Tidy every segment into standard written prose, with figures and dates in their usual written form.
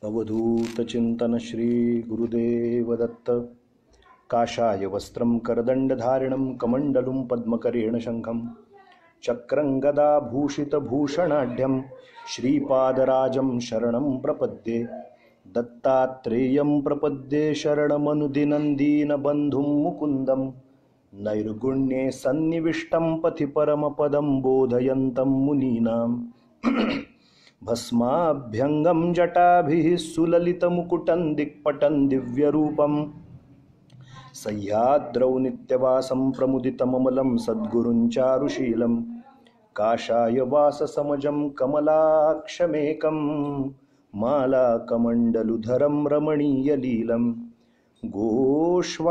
अवधूत चिंतन श्री गुरुदेव दत्त। काषाय वस्त्रं करदंडधारिणं कमंडलुं पद्मकरेण शंखं चक्रं गदाभूषितभूषणाढ्यं श्रीपादराजं शरणं प्रपद्ये। दत्तात्रेयं प्रपद्ये शरणमनुदिनं दीनबन्धुं मुकुन्दं नैर्गुण्ये सन्निविष्टं पथि परमपदं बोधयन्तं मुनीनां। भस्माभ्यंगं जटाभिः सुललितमुकुटं दिक्पटं दिव्यरूपं सह्याद्रौ नित्यवासं प्रमुदितममलं सद्गुरुं चारुशीलं। काषाय वाससमजं कमलाक्षमेकं मालाकमण्डलुधरं रमणीयलीलं। गोष्वानक्रीडनपरं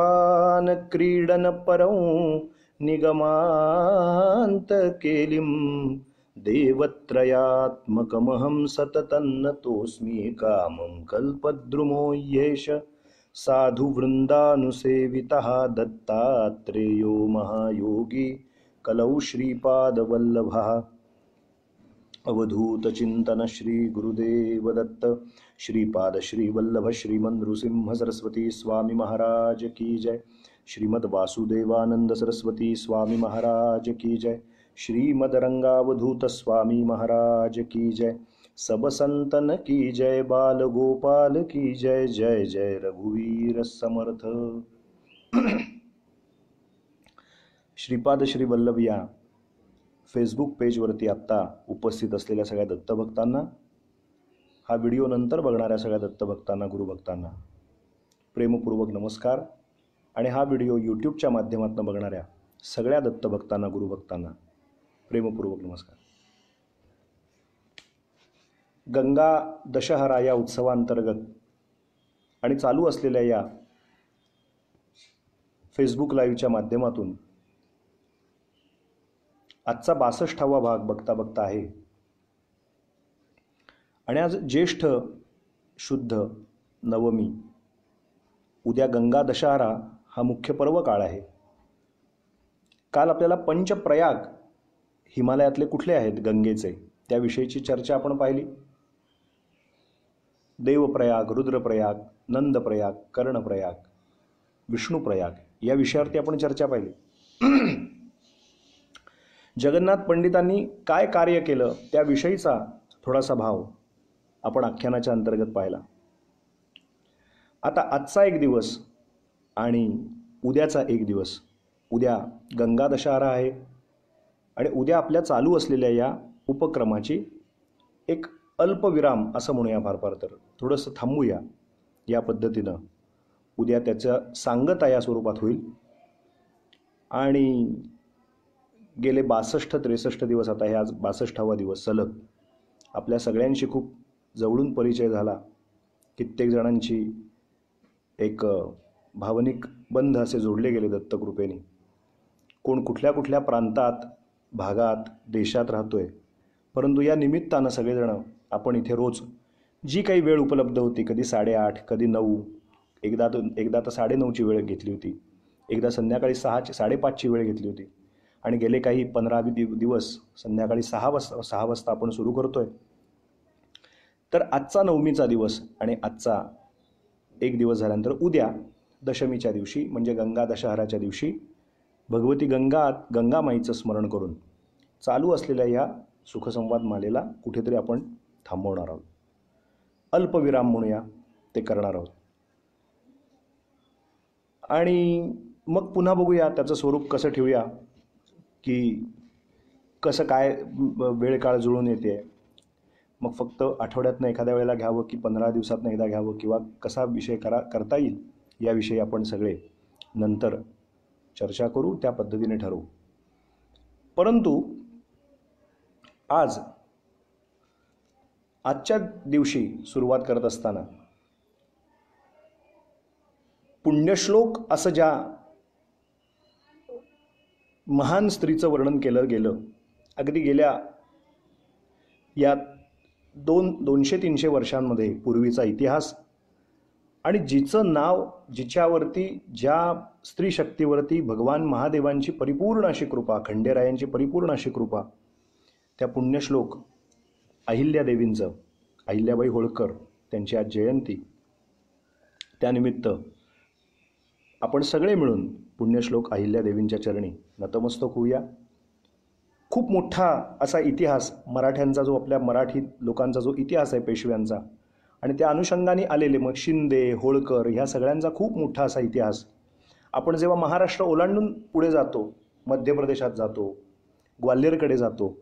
निगमान्तकेलिं देवत्रयात्मकमहं सततं नतोऽस्मि। कामं कल्पद्रुमो ह्येष साधुवृन्दानुसेवितः दत्तात्रेयो महायोगी कलौ श्रीपादवल्लभः। अवधूत चिंतन श्री गुरुदेव दत्त। श्रीपाद श्रीवल्लभ श्रीमन्नृसिंह सरस्वती स्वामी महाराज की जय। श्रीमद वासुदेवानंद सरस्वती स्वामी महाराज की जय। श्रीमद रंगावधूत स्वामी महाराज की जय। सब संतन की जय। बाल गोपाल की जय। जय जय रघुवीर समर्थ। श्रीपाद श्री वल्लभ या फेसबुक पेजवरती आत्ता उपस्थित असलेल्या सगळ्या दत्तभक्तांना, हा व्हिडिओ नंतर बघणाऱ्या सगळ्या दत्तभक्तांना, गुरुभक्तांना प्रेमपूर्वक नमस्कार। आणि हा व्हिडिओ यूट्यूबच्या माध्यमातून बघणाऱ्या सगळ्या दत्तभक्तांना, गुरुभक्तांना प्रेमपूर्वक नमस्कार। गंगा दशहरा या उत्सवांतर्गत आणि चालू असलेल्या या फेसबुक लाईव्हच्या माध्यमातून आजचा 62वा भाग बघता बघता आहे। आणि आज ज्येष्ठ शुद्ध नवमी, उद्या गंगा दशहरा हा मुख्य पर्व काळ आहे। काल आपल्याला पंचप्रयाग हिमालयातले कुठले आहेत गंगेचे त्याविषयीची चर्चा आपण पाहिली। देवप्रयाग, रुद्रप्रयाग, नंदप्रयाग, कर्णप्रयाग, विष्णुप्रयाग या विषयावरती आपण चर्चा पाहिली। जगन्नाथ पंडितांनी काय कार्य केलं त्याविषयीचा थोडासा भाव आपण आख्यानाच्या अंतर्गत पाहिला। आता आजचा एक दिवस आणि उद्याचा एक दिवस, उद्या गंगा दशहरा आहे आणि उद्या आपल्या चालू असलेल्या या उपक्रमाची एक अल्पविराम असं म्हणूया, फार तर थोडंसं थांबूया या पद्धतीनं। उद्या त्याचं सांगता या स्वरूपात होईल। आणि गेले 62-63 दिवस, आता हे आज 62वा दिवस सलग आपल्या सगळ्यांशी खूप जवळून परिचय झाला। कित्येक जणांची एक भावनिक बंध असे जोडले गेले दत्तकृपेने। कोण कुठल्या कुठल्या प्रांतात, भागात, देशात राहतोय, परंतु या निमित्तानं सगळेजण आपण इथे रोज जी काही वेळ उपलब्ध होती, कधी 8:30, कधी 9, एकदा तर 9:30ची वेळ घेतली होती, एकदा संध्याकाळी 5:30ची वेळ घेतली होती, आणि गेले काही 15 दिवस संध्याकाळी 6 वाजता आपण सुरू करतोय। तर आजचा नवमीचा दिवस आणि आजचा एक दिवस झाल्यानंतर उद्या दशमीच्या दिवशी म्हणजे गंगा दशहराच्या दिवशी भगवती गंगामाईचं स्मरण करून चालू असलेल्या या सुखसंवाद मालेला कुठेतरी आपण थांबवणार आहोत, अल्पविराम म्हणूया ते करणार आहोत। आणि मग पुन्हा बघूया त्याचं स्वरूप कसं ठेवूया, की कसं काय वेळ काळ जुळून येते। मग फक्त आठवड्यातनं एखाद्या वेळेला घ्यावं की 15 दिवसातनं एकदा घ्यावं, किंवा कसा विषय करता येईल याविषयी आपण सगळे नंतर चर्चा करू, त्या पद्धतीने ठरवू। परंतु आजच्या दिवशी सुरुवात करत असताना पुण्यश्लोक असं ज्या महान स्त्रीचं वर्णन केलं गेलं, अगदी गेल्या या 200-300 वर्षांमध्ये पूर्वीचा इतिहास, आणि जिचं नाव, जिच्यावरती, ज्या स्त्री शक्तीवरती भगवान महादेवांची परिपूर्ण अशी कृपा, खंडेरायांची परिपूर्ण अशी कृपा, त्या पुण्यश्लोक अहिल्यादेवींचं, अहिल्याबाई होळकर त्यांची आज जयंती. त्यानिमित्त आपण सगळे मिळून पुण्यश्लोक अहिल्यादेवींच्या चरणी नतमस्तक होऊया. खूप मोठा असा इतिहास मराठ्यांचा, जो आपल्या मराठी लोकांचा जो इतिहास आहे पेशव्यांचा, आणि त्या अनुषंगाने आलेले मग शिंदे, होळकर ह्या सगळ्यांचा खूप मोठा असा इतिहास. आपण जेव्हा महाराष्ट्र ओलांडून पुढे जातो, मध्य प्रदेशात जातो, ग्वाल्हेरकडे जातो,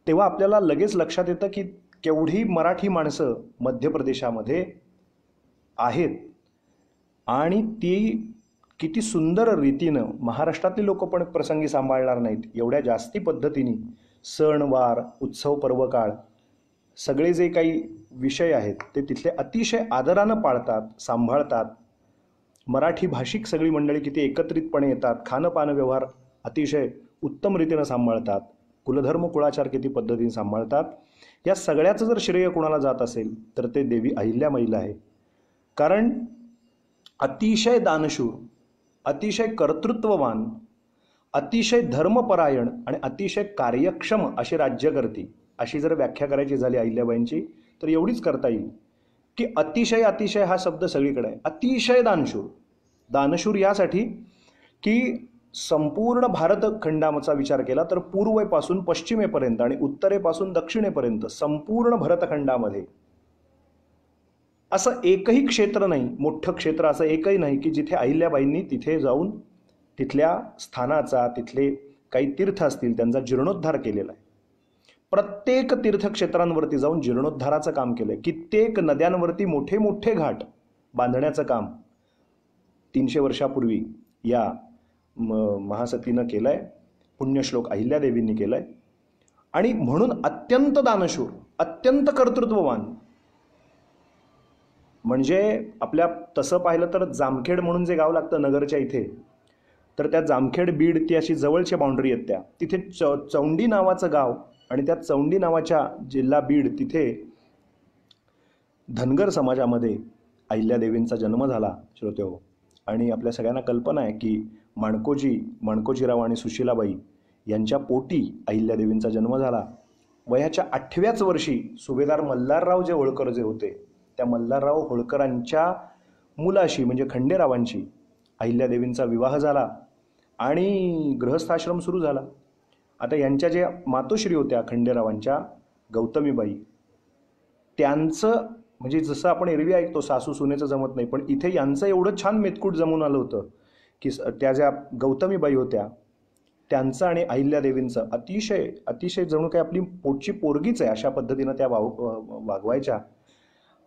तेव्हा आपल्याला लगेच लक्षात येतं की केवढी मराठी माणसं मध्य प्रदेशामध्ये आहेत आणि ती किती सुंदर रीतीनं महाराष्ट्रातली लोक पण प्रसंगी सांभाळणार नाहीत एवढ्या जास्ती पद्धतीने सणवार, उत्सव, पर्वकाळ सगळे जे काही विषय आहेत ते तिथले अतिशय आदरानं पाळतात, सांभाळतात. मराठी भाषिक सगळी मंडळी किती एकत्रितपणे येतात, खानपान व्यवहार अतिशय उत्तम रीतीनं सांभाळतात, कुलधर्म कुळाचार किती पद्धतीने सांभाळतात. या सगळ्याचं जर श्रेय कोणाला जात असेल तर ते देवी अहिल्याबाईला आहे. कारण अतिशय दानशूर, अतिशय कर्तृत्ववान, अतिशय धर्मपरायण आणि अतिशय कार्यक्षम अशी राज्यकर्ती, अशी जर व्याख्या करायची झाली अहिल्याबाईंची तर एवढीच करता येईल की अतिशय, अतिशय हा शब्द सगळीकडे आहे. अतिशय दानशूर. दानशूर यासाठी की संपूर्ण भारतखंडाचा विचार केला तर पूर्वेपासून पश्चिमेपर्यंत आणि उत्तरेपासून दक्षिणेपर्यंत संपूर्ण भरतखंडामध्ये असं एकही क्षेत्र नाही, मोठं क्षेत्र असं एकही नाही की जिथे अहिल्याबाईंनी तिथे जाऊन तिथल्या स्थानाचा, तिथले काही तीर्थ असतील त्यांचा जीर्णोद्धार केलेला आहे. प्रत्येक तीर्थक्षेत्रांवरती जाऊन जीर्णोद्धाराचं काम केलं आहे. कित्येक नद्यांवरती मोठे मोठे घाट बांधण्याचं काम 300 वर्षापूर्वी या महासतीनं केलं आहे, पुण्यश्लोक अहिल्यादेवींनी केलं आहे. आणि म्हणून अत्यंत दानशूर, अत्यंत कर्तृत्ववान. म्हणजे आपल्या तसं पाहिलं तर जामखेड म्हणून जे गाव लागतं नगरच्या इथे, तर त्या जामखेड बीड ती अशी जवळची बाउंड्री आहेत. त्या तिथे चौंडी नावाचं गाव आणि त्या चौंडी नावाच्या जिल्हा बीड तिथे धनगर समाजामध्ये अहिल्यादेवींचा जन्म झाला श्रोतेहो. आणि आपल्या सगळ्यांना कल्पना आहे की माणकोजीराव आणि सुशीलाबाई यांच्या पोटी अहिल्यादेवींचा जन्म झाला. वयाच्या 8व्याच वर्षी सुभेदार मल्हारराव जे होळकर जे होते, त्या मल्हारराव होळकरांच्या मुलाशी म्हणजे खंडेरावांशी अहिल्यादेवींचा विवाह झाला आणि गृहस्थाश्रम सुरू झाला. आता यांच्या ज्या मातोश्री होत्या खंडेरावांच्या, गौतमीबाई, त्यांचं म्हणजे जसं आपण एरवी ऐकतो सासू सुनेचं जमत नाही, पण इथे यांचं एवढं छान मेतकूट जमून आलं होतं की त्या ज्या गौतमीबाई होत्या त्यांचं आणि अहिल्यादेवींचं अतिशय अतिशय जणू काही आपली पोटची पोरगीच आहे अशा पद्धतीनं त्या वागवायच्या.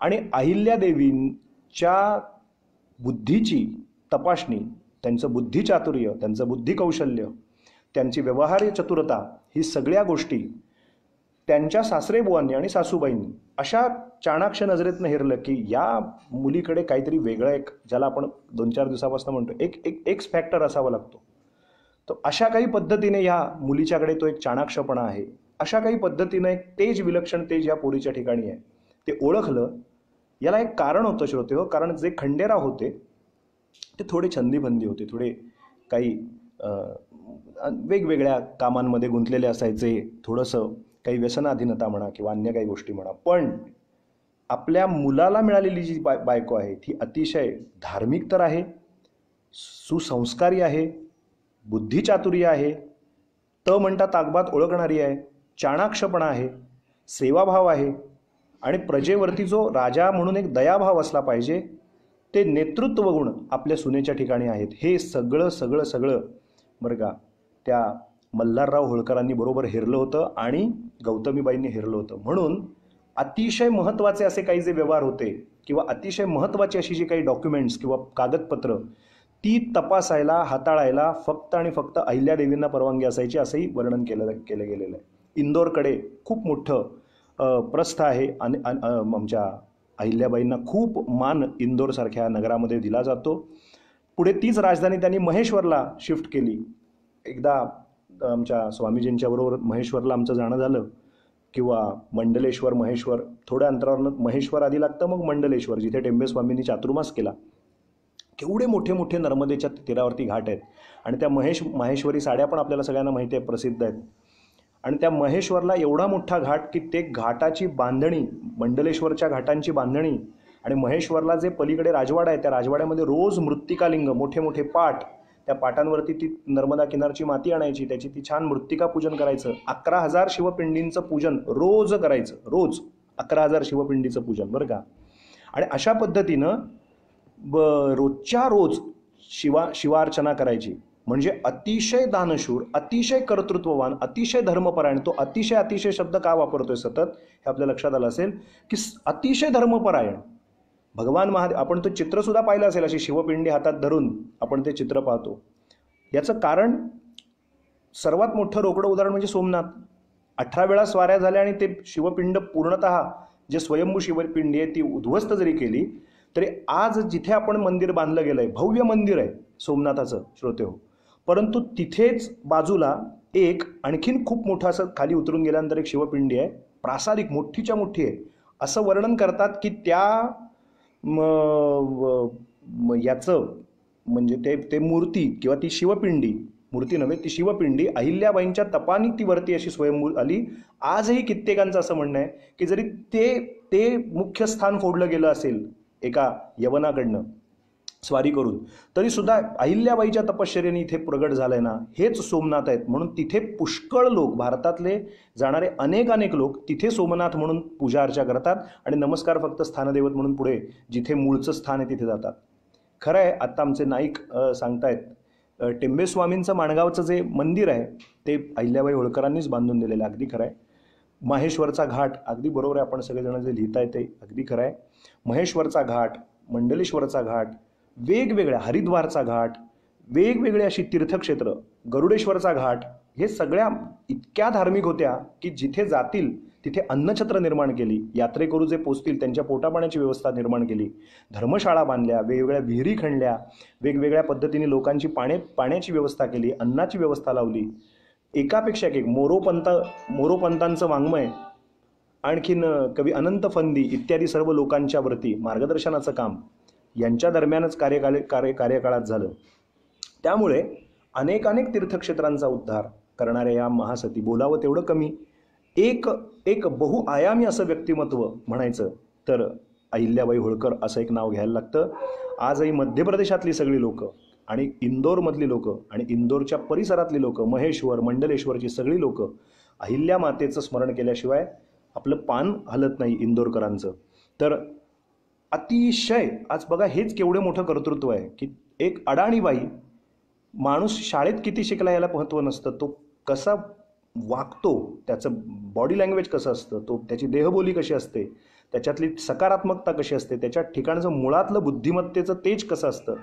आणि अहिल्यादेवींच्या बुद्धीची तपासणी, त्यांचं बुद्धिचातुर्य, त्यांचं बुद्धिकौशल्य, त्यांची व्यवहार्य चतुरता, ही सगळ्या गोष्टी त्यांच्या सासरेबुवांनी आणि सासूबाईंनी अशा चाणाक्ष नजरेतनं हेरलं की या मुलीकडे काहीतरी वेगळं, एक ज्याला आपण 2-4 दिवसापासून म्हणतो एक्स फॅक्टर असावा लागतो. तो अशा काही पद्धतीने या मुलीच्याकडे तो एक चाणाक्षपणा आहे. अशा काही पद्धतीनं एक तेज, विलक्षण तेज या पोरीच्या ठिकाणी आहे. ते ओळखलं. याला एक कारण होतं श्रोते हो. कारण जे खंडेराव होते ते थोडे छंदीबंदी होते, थोडे काही वेगवेगळ्या कामांमध्ये गुंतलेले असायचे, थोडंसं काही व्यसनाधीनता म्हणा किंवा अन्य काही गोष्टी म्हणा. पण आपल्या मुलाला मिळालेली जी बायको आहे ती अतिशय धार्मिक तर आहे, सुसंस्कारी आहे, बुद्धिचातुर्य आहे, म्हणता ताकबात ओळखणारी आहे, चाणाक्षपणा आहे, सेवाभाव आहे आणि प्रजेवरती जो राजा म्हणून एक दयाभाव असला पाहिजे ते नेतृत्व गुण आपल्या सुनेच्या ठिकाणी आहेत. हे सगळं सगळं सगळं बरं का त्या मल्हारराव होळकरांनी बरोबर हेरलं होतं आणि गौतमीबाईंनी हेरलं होतं. म्हणून अतिशय महत्त्वाचे असे काही जे व्यवहार होते किंवा अतिशय महत्त्वाची अशी जी काही डॉक्युमेंट्स किंवा कागदपत्र ती तपासायला, हाताळायला फक्त आणि फक्त अहिल्यादेवींना परवानगी असायची असंही वर्णन केलं गेलेलं आहे. इंदोरकडे खूप मोठं प्रस्थ आहे आणि आमच्या अहिल्याबाईंना खूप मान इंदोरसारख्या नगरामध्ये दिला जातो. पुढे तीच राजधानी त्यांनी महेश्वरला शिफ्ट केली. एकदा आमच्या स्वामीजींच्या बरोबर महेश्वरला आमचं जाणं झालं किंवा मंडलेश्वर, महेश्वर, थोड्या अंतरावरनं महेश्वर आधी लागतं, मग मंडलेश्वर जिथे टेंबे स्वामींनी चातुर्मास केला. केवढे मोठे मोठे नर्मदेच्या तीरावरती घाट आहेत आणि त्या माहेश्वरी साड्या पण आपल्याला सगळ्यांना माहिती आहे, प्रसिद्ध आहेत. आणि त्या महेश्वरला एवढा मोठा घाट की ते घाटाची बांधणी, मंडलेश्वरच्या घाटांची बांधणी आणि महेश्वरला जे पलीकडे राजवाडा आहे त्या राजवाड्यामध्ये रोज मृत्तिकालिंग, मोठे मोठे पाट, त्या पाटांवरती ती नर्मदा किनारची माती आणायची, त्याची ती छान मृत्तिका पूजन करायचं. 11,000 शिवपिंडींचं पूजन रोज करायचं, रोज 11,000 शिवपिंडीचं पूजन बरं का. आणि अशा पद्धतीनं रोजच्या रोज शिवार्चना करायची. म्हणजे अतिशय दानशूर, अतिशय कर्तृत्ववान, अतिशय धर्मपरायण. तो अतिशय शब्द का वापरतोय सतत हे आपल्या लक्षात आलं असेल की अतिशय धर्मपरायण भगवान महादेव. आपण तो चित्रसुद्धा पाहिलं असेल, अशी शिवपिंडी हातात धरून आपण ते चित्र पाहतो. याचं कारण सर्वात मोठं रोकडं उदाहरण म्हणजे सोमनाथ. 18 वेळा स्वाऱ्या झाल्या आणि ते शिवपिंड पूर्णतः जे स्वयंभू शिवपिंडी आहे ती उद्ध्वस्त जरी केली तरी आज जिथे आपण मंदिर बांधलं गेलं आहे, भव्य मंदिर आहे सोमनाथाचं श्रोते हो, परंतु तिथेच बाजूला एक आणखीन खूप मोठं असं खाली उतरून गेल्यानंतर एक शिवपिंडी आहे, प्रासादिक, मोठीच्या मोठी आहे. असं वर्णन करतात की त्या याचं म्हणजे ते मूर्ती किंवा ती शिवपिंडी, मूर्ती नव्हे ती शिवपिंडी अहिल्याबाईंच्या तपानी ती वरती अशी स्वयंभू आली. आजही कित्येकांचं असं म्हणणं आहे की जरी ते मुख्य स्थान फोडलं गेलं असेल एका यवनाकडनं स्वारी करून, तरी सुद्धा अहिल्याबाईच्या तपश्चर्याने इथे प्रगट झालंय ना, हेच सोमनाथ आहेत. म्हणून तिथे पुष्कळ लोक, भारतातले जाणारे अनेक लोक तिथे सोमनाथ म्हणून पूजा अर्चा करतात आणि नमस्कार फक्त स्थानदैवत म्हणून पुढे जिथे मूळचं स्थान आहे तिथे जातात. खरं आहे, आत्ता आमचे नाईक सांगतायत टेंबेस्वामींचं माणगावचं जे मंदिर आहे ते अहिल्याबाई होळकरांनीच बांधून दिलेलं आहे. अगदी खरं आहे. महेश्वरचा घाट, अगदी बरोबर आहे, आपण सगळेजण जे लिहिताय ते अगदी खरं आहे. महेश्वरचा घाट, मंडलेश्वरचा घाट, वेगवेगळ्या हरिद्वारचा घाट, वेगवेगळे अशी तीर्थक्षेत्र, गरुडेश्वरचा घाट, हे सगळ्या इतक्या धार्मिक होत्या की जिथे जातील तिथे अन्नछत्र निर्माण केली, यात्रेकरू जे पोचतील त्यांच्या पोटापाण्याची व्यवस्था निर्माण केली, धर्मशाळा बांधल्या, वेगवेगळ्या विहिरी खणल्या, वेगवेगळ्या पद्धतीने लोकांची पाण्याची व्यवस्था केली, अन्नाची व्यवस्था लावली. एकापेक्षा एक मोरोपंतांचं वाङ्मय, आणखीन कवी अनंत फंदी इत्यादी सर्व लोकांच्या वरती मार्गदर्शनाचं काम यांच्या दरम्यानच कार्यकाळात झालं. त्यामुळे अनेक तीर्थक्षेत्रांचा उद्धार करणाऱ्या या महासती, बोलावं तेवढं कमी. एक बहुआयामी असं व्यक्तिमत्व म्हणायचं तर अहिल्याबाई होळकर असं एक नाव घ्यायला लागतं. आजही मध्य प्रदेशातली सगळी लोकं आणि इंदोरमधली लोकं आणि इंदोरच्या परिसरातली लोकं, महेश्वर मंडलेश्वरची सगळी लोकं अहिल्या मातेचं स्मरण केल्याशिवाय आपलं पान हलत नाही इंदोरकरांचं. तर अतिशय आज बघा हेच केवढं मोठं कर्तृत्व आहे की एक अडाणीबाई माणूस शाळेत किती शिकला याला महत्त्व नसतं, तो कसा वागतो, त्याचं बॉडी लँग्वेज कसं असतं, त्याची देहबोली कशी असते, त्याच्यातली सकारात्मकता कशी असते, त्याच्या ठिकाणचं मुळातलं बुद्धिमत्तेचं तेज कसं असतं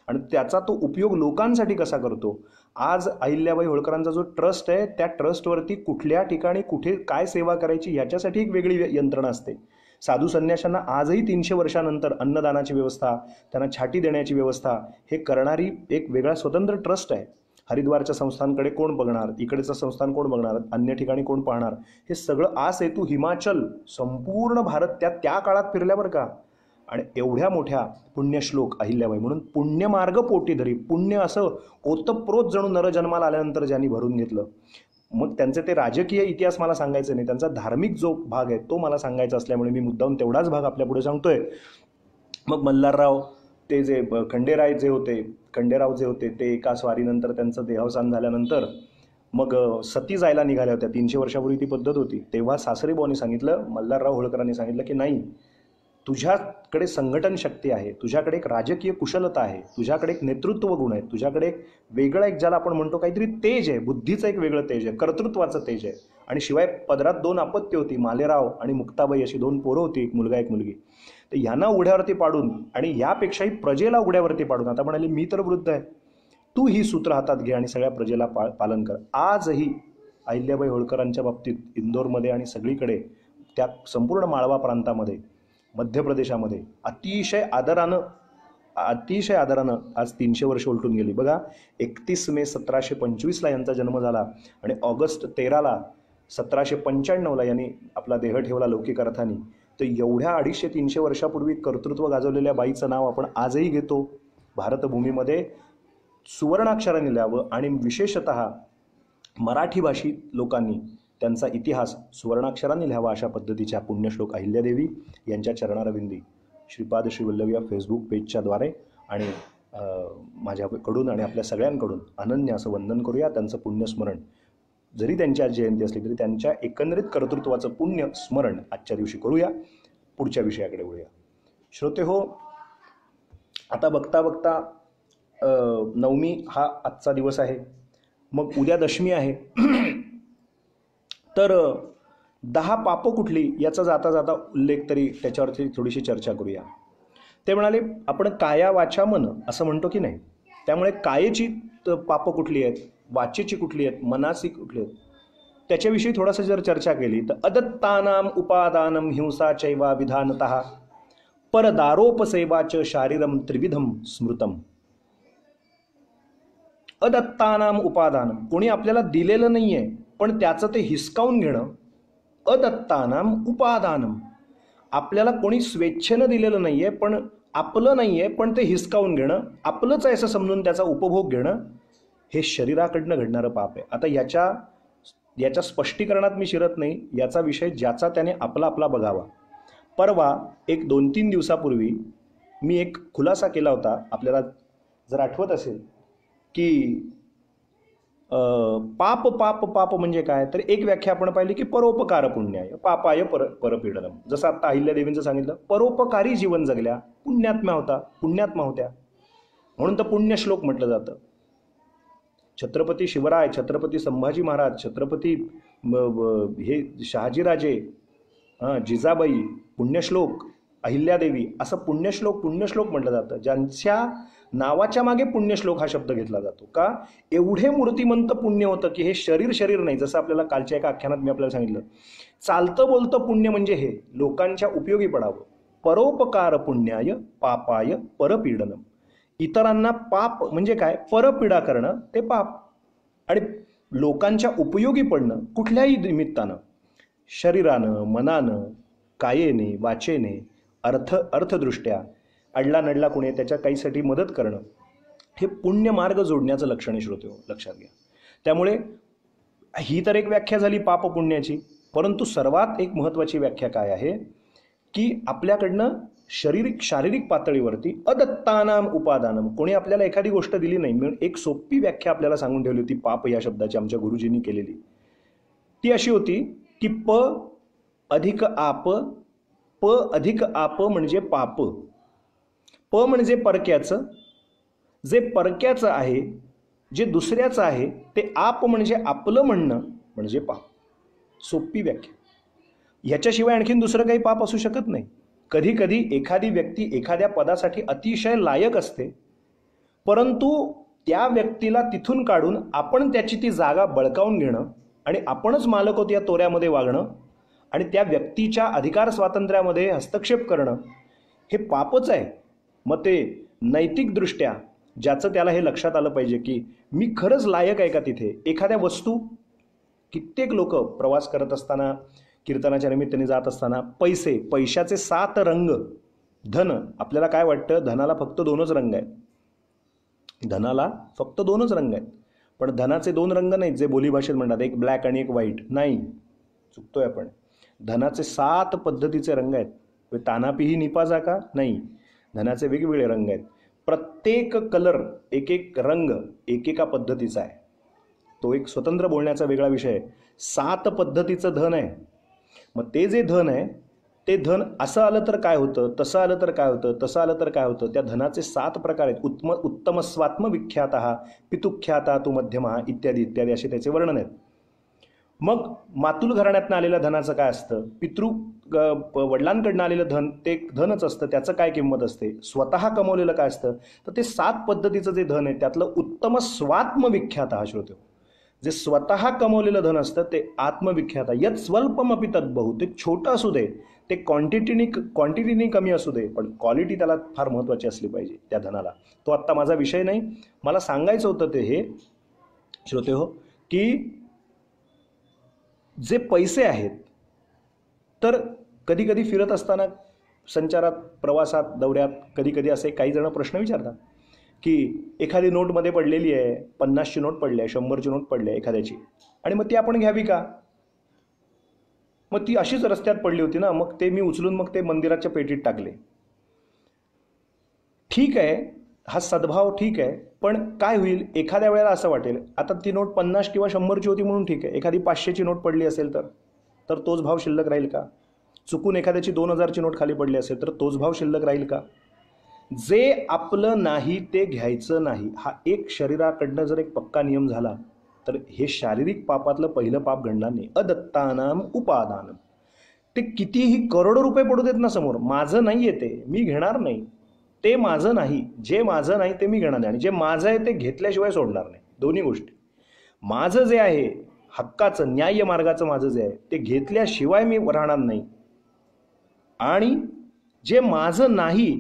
आणि त्याचा तो उपयोग लोकांसाठी कसा करतो. आज अहिल्याबाई होळकरांचा जो ट्रस्ट आहे त्या ट्रस्टवरती कुठल्या ठिकाणी कुठे काय सेवा करायची याच्यासाठी एक वेगळी यंत्रणा असते. साधू संन्याशांना आजही 300 वर्षानंतर अन्नदानाची व्यवस्था, त्यांना छाटी देण्याची व्यवस्था हे करणारी एक वेगळा स्वतंत्र ट्रस्ट आहे. हरिद्वारच्या संस्थांकडे कोण बघणार, इकडेचं संस्थान कोण बघणार, अन्य ठिकाणी कोण पाहणार, हे सगळं आ सेतू हिमाचल संपूर्ण भारत त्या काळात फिरल्यावर का. आणि एवढ्या मोठ्या पुण्यश्लोक अहिल्याबाई म्हणून पुण्यमार्ग पोटी धरी, पुण्य असं ओतप्रोत जणू नरजन्माला आल्यानंतर ज्यांनी भरून घेतलं. मग त्यांचे ते राजकीय इतिहास मला सांगायचं नाही, त्यांचा धार्मिक जो भाग आहे तो मला सांगायचा असल्यामुळे मी मुद्दाम तेवढाच भाग आपल्यापुढे सांगतोय. मग मल्हारराव ते जे खंडेराव जे होते ते एका स्वारीनंतर त्यांचं देहावसान झाल्यानंतर मग सती जायला निघाल्या होत्या. 300 वर्षापूर्वी ती पद्धत होती. तेव्हा सासरेबुवांनी सांगितलं, मल्हारराव होळकरांनी सांगितलं की नाही, तुझ्याकडे संघटन शक्ती आहे, तुझ्याकडे एक राजकीय कुशलता आहे, तुझ्याकडे एक नेतृत्व गुण आहे, तुझ्याकडे एक वेगळं एक ज्याला आपण म्हणतो काहीतरी तेज आहे, बुद्धीचं एक वेगळं तेज आहे, कर्तृत्वाचं तेज आहे. आणि शिवाय पदरात 2 अपत्य होती, मालेराव आणि मुक्ताबाई अशी 2 पोरं होती, एक मुलगा एक मुलगी. तर यांना उघड्यावरती पाडून आणि यापेक्षाही प्रजेला उघड्यावरती पाडून आता म्हणाले मी तर वृद्ध आहे, तू ही सूत्र हातात घे आणि सगळ्या प्रजेला पालन कर. आजही अहिल्याबाई होळकरांच्या बाबतीत इंदोरमध्ये आणि सगळीकडे त्या संपूर्ण माळवा प्रांतामध्ये मध्य प्रदेशामध्ये अतिशय आदरानं आज 300 वर्ष उलटून गेली. बघा 31 मे 1725ला यांचा जन्म झाला आणि ऑगस्ट 13 1795ला यांनी आपला देह ठेवला लौकिक अर्थाने. तर एवढ्या 250-300 वर्षापूर्वी कर्तृत्व गाजवलेल्या बाईचं नाव आपण आजही घेतो. भारतभूमीमध्ये सुवर्णाक्षराने लिहावं आणि विशेषतः मराठी भाषिक लोकांनी त्यांचा इतिहास सुवर्णाक्षरांनी लिहावा अशा पद्धतीच्या पुण्यश्लोक अहिल्यादेवी यांच्या चरणारविंदी श्रीपाद श्रीवल्लभ या फेसबुक पेजच्याद्वारे आणि माझ्याकडून आणि आपल्या सगळ्यांकडून अनन्य असं वंदन करूया. त्यांचं पुण्यस्मरण, जरी त्यांची आज जयंती असली तरी त्यांच्या एकंदरीत कर्तृत्वाचं पुण्य स्मरण आजच्या दिवशी करूया. पुढच्या विषयाकडे वळूया. श्रोते हो, आता बघता बघता नवमी हा आजचा दिवस आहे. मग उद्या दशमी आहे. तर 10 पापं कुठली याचा जाता जाता उल्लेख तरी त्याच्यावरती थोडीशी चर्चा करूया. ते म्हणाले, आपण काया वाचा मन असं म्हणतो की नाही, त्यामुळे कायेची पापं कुठली आहेत, वाचेची कुठली आहेत, मनाची कुठली आहेत, त्याच्याविषयी थोडासा जर चर्चा केली तर अदत्तानाम उपादानम हिंसा चैवा विधानतः परदारोपसेवाच शारीरम त्रिविधम स्मृतम. अदत्तानाम उपादानम, कोणी आपल्याला दिलेलं नाहीये पण त्याचं ते हिसकावून घेणं. अदत्तानाम उपादानम, आपल्याला कोणी स्वेच्छेनं दिलेलं नाहीये पण आपलं नाहीये पण ते हिसकावून घेणं, आपलंच आहे असं समजून त्याचा उपभोग घेणं, हे शरीराकडनं घडणारं पाप आहे. आता याच्या स्पष्टीकरणात मी शिरत नाही. याचा विषय ज्याचा त्याने आपला आपला बघावा. परवा एक 2-3 दिवसापूर्वी मी एक खुलासा केला होता, आपल्याला जर आठवत असेल की पाप पाप पाप म्हणजे काय, तर एक व्याख्या आपण पाहिली की परोपकार पुण्याय पापाय परपीडनम. जसं आता अहिल्यादेवींचं सांगितलं, परोपकारी जीवन जगल्या, पुण्यात्मा होत्या म्हणून तर पुण्यश्लोक म्हटलं जातं. छत्रपती शिवराय, छत्रपती संभाजी महाराज, छत्रपती हे शहाजीराजे, जिजाबाई, पुण्यश्लोक, अहिल्यादेवी, असं पुण्यश्लोक म्हटलं जातं. ज्यांच्या नावाच्या मागे पुण्यश्लोक हा शब्द घेतला जातो. का? एवढे मूर्तिमंत पुण्य होतं की हे शरीर नाही. जसं आपल्याला कालच्या एका आख्यानात मी आपल्याला सांगितलं, चालतं बोलतं पुण्य म्हणजे हे लोकांच्या उपयोगी पडावं. परोपकार पुण्याय पापाय परपीडनम. इतरांना पाप म्हणजे काय, परपीडा करणं ते पाप. आणि लोकांच्या उपयोगी पडणं कुठल्याही निमित्तानं, शरीरानं, मनानं, कायेने, वाचेने, अर्थदृष्ट्या, अडला नडला कोणी त्याच्या काहीसाठी मदत करणं, हे पुण्य मार्ग जोडण्याचं लक्षण श्रोते हो, लक्षात घ्या. त्यामुळे ही तर एक व्याख्या झाली पाप पुण्याची. परंतु सर्वात एक महत्त्वाची व्याख्या काय आहे की आपल्याकडनं शारीरिक पातळीवरती अदत्तानाम उपादानम, कोणी आपल्याला एखादी गोष्ट दिली नाही म्हणून एक सोपी व्याख्या आपल्याला सांगून ठेवली होती पाप या शब्दाची आमच्या गुरुजींनी केलेली. ती अशी होती की प अधिक आप म्हणजे पाप. प म्हणजे परक्याचं, जे परक्याचं आहे, जे दुसऱ्याचं आहे, ते आप म्हणजे आपलं म्हणणं म्हणजे पाप. सोपी व्याख्या. ह्याच्याशिवाय आणखीन दुसरं काही पाप असू शकत नाही. कधी कधी एखादी व्यक्ती एखाद्या पदासाठी अतिशय लायक असते, परंतु त्या व्यक्तीला तिथून काढून आपण त्याची ती जागा बळकावून घेणं आणि आपणच मालक होत या तोऱ्यामध्ये वागणं आणि त्या व्यक्तीच्या अधिकार स्वातंत्र्यामध्ये हस्तक्षेप करणं, हे पापच आहे. मग ते नैतिकदृष्ट्या ज्याचं त्याला हे लक्षात आलं पाहिजे की मी खरंच लायक आहे का तिथे. एखाद्या वस्तू, कित्येक लोक प्रवास करत असताना, कीर्तनाच्या निमित्ताने जात असताना, पैशाचे 7 रंग, धन, आपल्याला काय वाटतं, धनाला फक्त 2च रंग आहेत. धनाला फक्त 2च रंग आहेत. पण धनाचे 2 रंग नाहीत जे बोलीभाषेत म्हणतात, एक ब्लॅक आणि एक व्हाईट. नाही, चुकतोय आपण. धनाचे 7 पद्धतीचे रंग आहेत. तानापिही निपाजा का? नाही, धनाचे वेगवेगळे रंग आहेत. प्रत्येक कलर, एक रंग एकेका पद्धतीचा आहे. तो एक स्वतंत्र बोलण्याचा वेगळा विषय आहे. 7 पद्धतीचं धन आहे. मग ते जे धन आहे ते धन असं आलं तर काय होतं, तसं आलं तर काय होतं, तसं आलं तर काय होतं. त्या धनाचे 7 प्रकार आहेत. उत्तम स्वात्म विख्याता, पितुख्याता तू मध्यमा, इत्यादी इत्यादी असे त्याचे वर्णन आहेत. मग मातुल घराण्यातनं आलेल्या धनाचं काय असतं, वडिलांकडनं आलेलं धन ते धनच असतं, त्याचं काय किंमत असते, स्वतः कमवलेलं काय असतं. तर ते 7 पद्धतीचं जे धन आहे त्यातलं उत्तम स्वात्मविख्यात हा श्रोते, जे स्वतः कमवलेलं धन असतं ते आत्मविख्यात. यत स्वल्पमपि तद्बहु, ते छोटं असू दे, ते क्वांटिटीनी कमी असू दे, पण क्वालिटी त्याला फार महत्त्वाची असली पाहिजे त्या धनाला. तो आत्ता माझा विषय नाही. मला सांगायचं होतं ते हे श्रोते हो की जे पैसे आहेत, तर कधी कधी फिरत असताना, संचारात, प्रवासात, दौऱ्यात कधी कधी असे काही जण प्रश्न विचारतात की एखादी नोटमध्ये पडलेली आहे, 50ची नोट पडली आहे, 100ची नोट पडली आहे एखाद्याची, आणि मग ती आपण घ्यावी का? मग ती अशीच रस्त्यात पडली होती ना, मग ते मी उचलून मग ते मंदिराच्या पेटीत टाकले. ठीक आहे, हा सद्भाव ठीक आहे, पण काय होईल एखाद्या वेळेला असं वाटेल, आता ती नोट 50 किंवा 100ची होती म्हणून ठीक आहे, एखादी 500ची नोट पडली असेल तर तर तोच भाव शिल्लक राहील का? चुकून एखाद्याची 2000ची नोट खाली पडली असेल तर तोच भाव शिल्लक राहील का? जे आपलं नाही ते घ्यायचं नाही, हा एक शरीराकडनं जर एक पक्का नियम झाला तर हे शारीरिक पापातलं पहिलं पाप घडणार नाही. अदत्तानाम उपादानम. ते कितीही करोडो रुपये पडू देत ना समोर, माझं नाही आहे ते, मी घेणार नाही, ते माझं नाही, जे माझं नाही ते मी घेणार नाही, आणि जे माझं आहे ते घेतल्याशिवाय सोडणार नाही. दोन्ही गोष्टी. माझं जे आहे हक्काचं न्याय्य मार्गाचं माझं जे आहे ते घेतल्याशिवाय मी राहणार नाही, आणि जे माझं नाही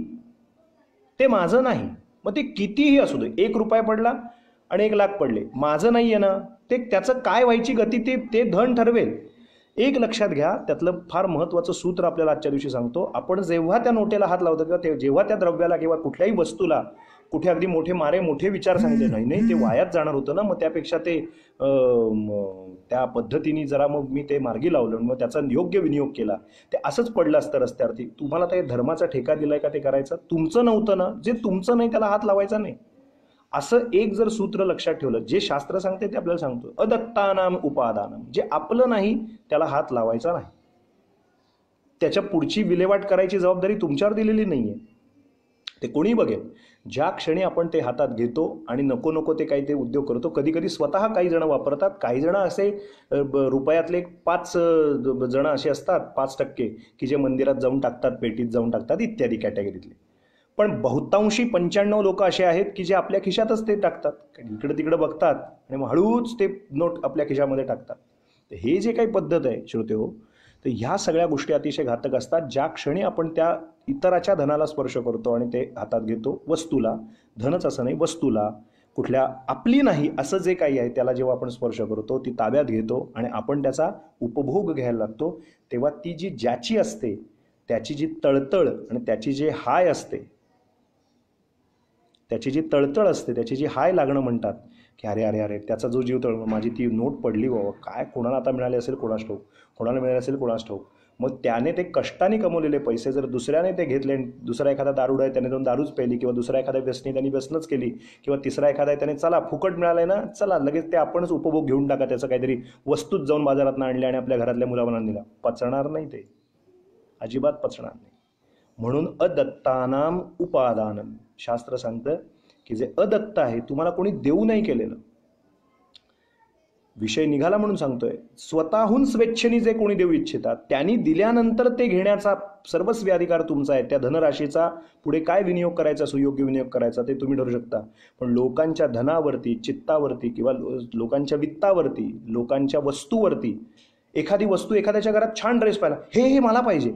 ते माझं नाही. मग ते कितीही असू दे, 1 रुपया पडला आणि 1 लाख पडले, माझं नाही आहे ना, ते त्याचं काय व्हायची गती ते ते धन ठरवेल. एक लक्षात घ्या, त्यातलं फार महत्त्वाचं सूत्र आपल्याला आजच्या दिवशी सांगतो. आपण जेव्हा त्या नोटेला हात लावतो किंवा जेव्हा त्या द्रव्याला किंवा कुठल्याही वस्तूला कुठे अगदी मोठे मारे मोठे विचार सांगितले, नाही नाही ते वायाच जाणार होतं ना, मग त्यापेक्षा ते त्या पद्धतीने जरा मग मी ते मार्गी लावलं, मग त्याचा योग्य विनियोग केला, ते असंच पडलं असतं रस्त्यावरती. तुम्हाला ते धर्माचा ठेका दिलाय का ते करायचं? तुमचं नव्हतं ना, जे तुमचं नाही त्याला हात लावायचा नाही. असं एक जर सूत्र लक्षात ठेवलं, जे शास्त्र सांगते ते आपल्याला सांगतो, अदत्तानाम उपादानम. जे आपलं नाही त्याला हात लावायचा नाही, त्याच्या पुढची विल्हेवाट करायची जबाबदारी तुमच्यावर दिलेली नाहीये, ते कोणी बघेल. ज्या क्षणी आपण ते हातात घेतो आणि नको नको ते काही ते उद्योग करतो, कधी कधी स्वतः काही जण वापरतात, काही जण असे रुपयातले 5 जण असे असतात, 5% की जे मंदिरात जाऊन टाकतात, पेटीत जाऊन टाकतात, इत्यादी कॅटेगरीतले. पण बहुतांशी 95 लोक असे आहेत की जे आपल्या खिशातच ते टाकतात, इकडे तिकडे बघतात आणि मग हळूच ते नोट आपल्या खिशामध्ये टाकतात. तर हे जे काही पद्धत आहे श्रोते हो, तर ह्या सगळ्या गोष्टी अतिशय घातक असतात. ज्या क्षणी आपण त्या इतराच्या धनाला स्पर्श करतो आणि ते हातात घेतो, वस्तूला, धनच असं नाही, वस्तूला, कुठल्या आपली नाही असं जे काही आहे त्याला जेव्हा आपण स्पर्श करतो, ती ताब्यात घेतो आणि आपण त्याचा उपभोग घ्यायला लागतो, तेव्हा ती जी ज्याची असते त्याची जी तळतळ आणि त्याची जे हाय असते, त्याची जी तळतळ असते, त्याची जी हाय लागणं म्हणतात की अरे अरे अरे, त्याचा जो जीव तळ, माझी ती नोट पडली बाबा, काय कोणाला आता मिळाले असेल कोणास ठाऊक, कोणाला मिळाले असेल कोणास ठाऊक. मग त्याने ते कष्टाने कमवलेले पैसे जर दुसऱ्याने ते घेतले, दुसरा एखादा दारुडा आहे त्याने जाऊन दारूच प्यायली, किंवा दुसरा एखाद्या व्यसनी त्यांनी व्यसनच केली, किंवा तिसरा एखादा आहे त्याने चला फुकट मिळालंय ना, चला लगेच ते आपणच उपभोग घेऊन टाका, त्याचं काहीतरी वस्तूच जाऊन बाजारात आणल्या आणि आपल्या घरातल्या मुलांना दिला, पचणार नाही, ते अजिबात पचणार नाही. म्हणून अदत्तानाम उपादानम. शास्त्र सांगतं की जे अदत्त आहे, तुम्हाला कोणी देऊ नाही केलेलं, विषय निघाला म्हणून सांगतोय, स्वतःहून स्वेच्छेने जे कोणी देऊ इच्छितात त्यांनी दिल्यानंतर ते घेण्याचा सर्वस्वी अधिकार तुमचा आहे. त्या धनराशीचा पुढे काय विनियोग करायचा, सुयोग्य विनियोग करायचा ते तुम्ही ठरवू शकता. पण लोकांच्या धनावरती, चित्तावरती किंवा लोकांच्या वित्तावरती, लोकांच्या वस्तूवरती, एखादी वस्तू, एखाद्याच्या घरात छान ड्रेस पाहिला, हे मला पाहिजे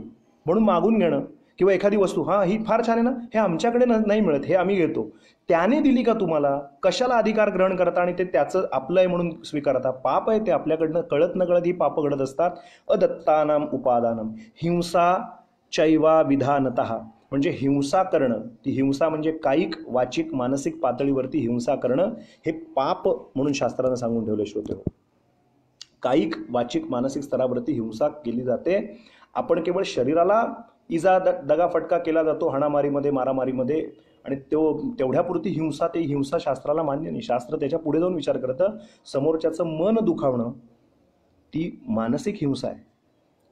म्हणून मागून घेणं, किंवा एखादी वस्तू, हां ही फार छान आहे ना, हे आमच्याकडे नाही मिळत, हे आम्ही घेतो, त्याने दिली का तुम्हाला? कशाला अधिकार ग्रहण करता आणि ते त्याचं आपलं आहे म्हणून स्वीकारता? पाप आहे ते, आपल्याकडनं कळत न कळत ही पाप घडत असतात. अदत्तानाम उपादानम. हिंसा चैवा विधानतः. म्हणजे हिंसा करणं, ती हिंसा म्हणजे कायिक, वाचिक, मानसिक पातळीवरती हिंसा करणं हे पाप म्हणून शास्त्रानं सांगून ठेवले श्रोते हो. कायिक, वाचिक, मानसिक स्तरावरती हिंसा केली जाते. आपण केवळ शरीराला इजा दगा फटका केला जातो हाणामारीमध्ये, मारामारीमध्ये, आणि तेवढ्यापुरती हिंसा, ते हिंसा शास्त्राला मान्य नाही. शास्त्र त्याच्या पुढे जाऊन विचार करतं, समोरच्याचं मन दुखावणं ती मानसिक हिंसा आहे.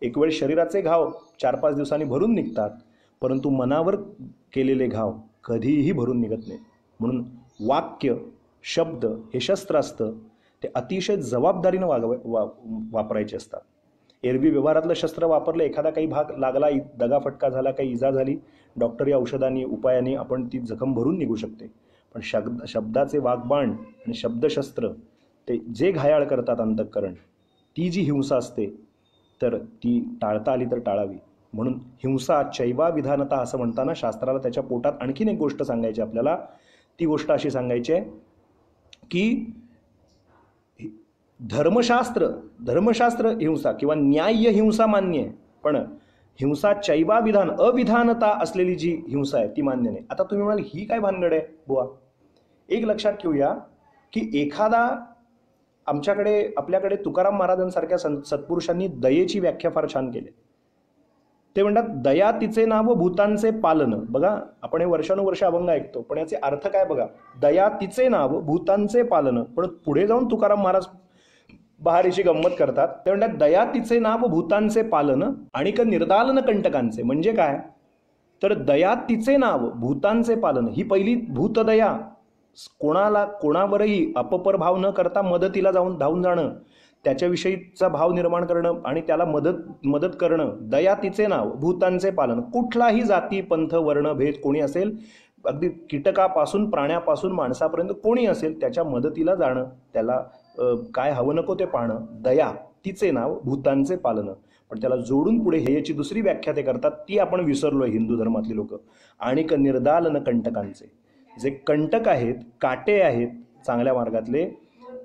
एक वेळ शरीराचे घाव 4-5 दिवसांनी भरून निघतात, परंतु मनावर केलेले घाव कधीही भरून निघत नाही. म्हणून वाक्य, शब्द हे शस्त्र असतं, ते अतिशय जबाबदारीनं वापरायचे असतात. एरवी व्यवहारातलं शस्त्र वापरलं, एखादा काही भाग लागला, दगाफटका झाला, काही इजा झाली, डॉक्टरी औषधांनी, उपायाने आपण ती जखम भरून निघू शकते. पण शब्दाचे वाग्बाण आणि शब्दशस्त्र ते जे घायाळ करतात अंतःकरण, ती जी हिंसा असते तर ती टाळता आली तर टाळावी. म्हणून हिंसा चैवा विधानता असं म्हणताना शास्त्राला त्याच्या पोटात आणखीन एक गोष्ट सांगायची आपल्याला. ती गोष्ट अशी सांगायची आहे की धर्मशास्त्र हिंसा किंवा न्याय्य हिंसा मान्य आहे, पण हिंसा चैवा विधान, अविधानता असलेली जी हिंसा आहे ती मान्य नाही. आता तुम्ही म्हणाल ही काय भानगड आहे बुवा? एक लक्षात ठेवूया की एखादा, आपल्याकडे तुकाराम महाराजांसारख्या सत्पुरुषांनी दयेची व्याख्या फार छान केली. ते म्हणतात दया तिचे नाव भूतांचे पालन. बघा, आपण हे वर्षानुवर्ष अभंग ऐकतो, पण याचे अर्थ काय बघा. दया तिचे नाव भूतांचे पालन. पण पुढे जाऊन तुकाराम महाराज बहारीची गंमत करतात. ते म्हणतात दया तिचे नाव भूतांचे पालन आणि निर्दालन कंटकांचे. म्हणजे काय, तर दया तिचे नाव भूतांचे पालन, ही पहिली भूतदया. कोणाला कोणावरही अपपर भाव न करता मदतीला धावून जाणं, त्याच्याविषयीचा भाव निर्माण करणं आणि त्याला मदत करणं. दया तिचे नाव भूतांचे पालन. कुठलाही जाती पंथ वर्ण भेद कोणी असेल, अगदी कीटकापासून प्राण्यापासून माणसापर्यंत कोणी असेल, त्याच्या मदतीला जाणं, त्याला काय हवं नको ते पाहणं. दया तिचे नाव भूतांचे पालन. पण त्याला जोडून पुढे हे याची दुसरी व्याख्या ते करतात, ती आपण विसरलोय हिंदू धर्मातली लोक. आणि निर्दालन कंटकांचे. जे कंटक आहेत, काटे आहेत चांगल्या मार्गातले,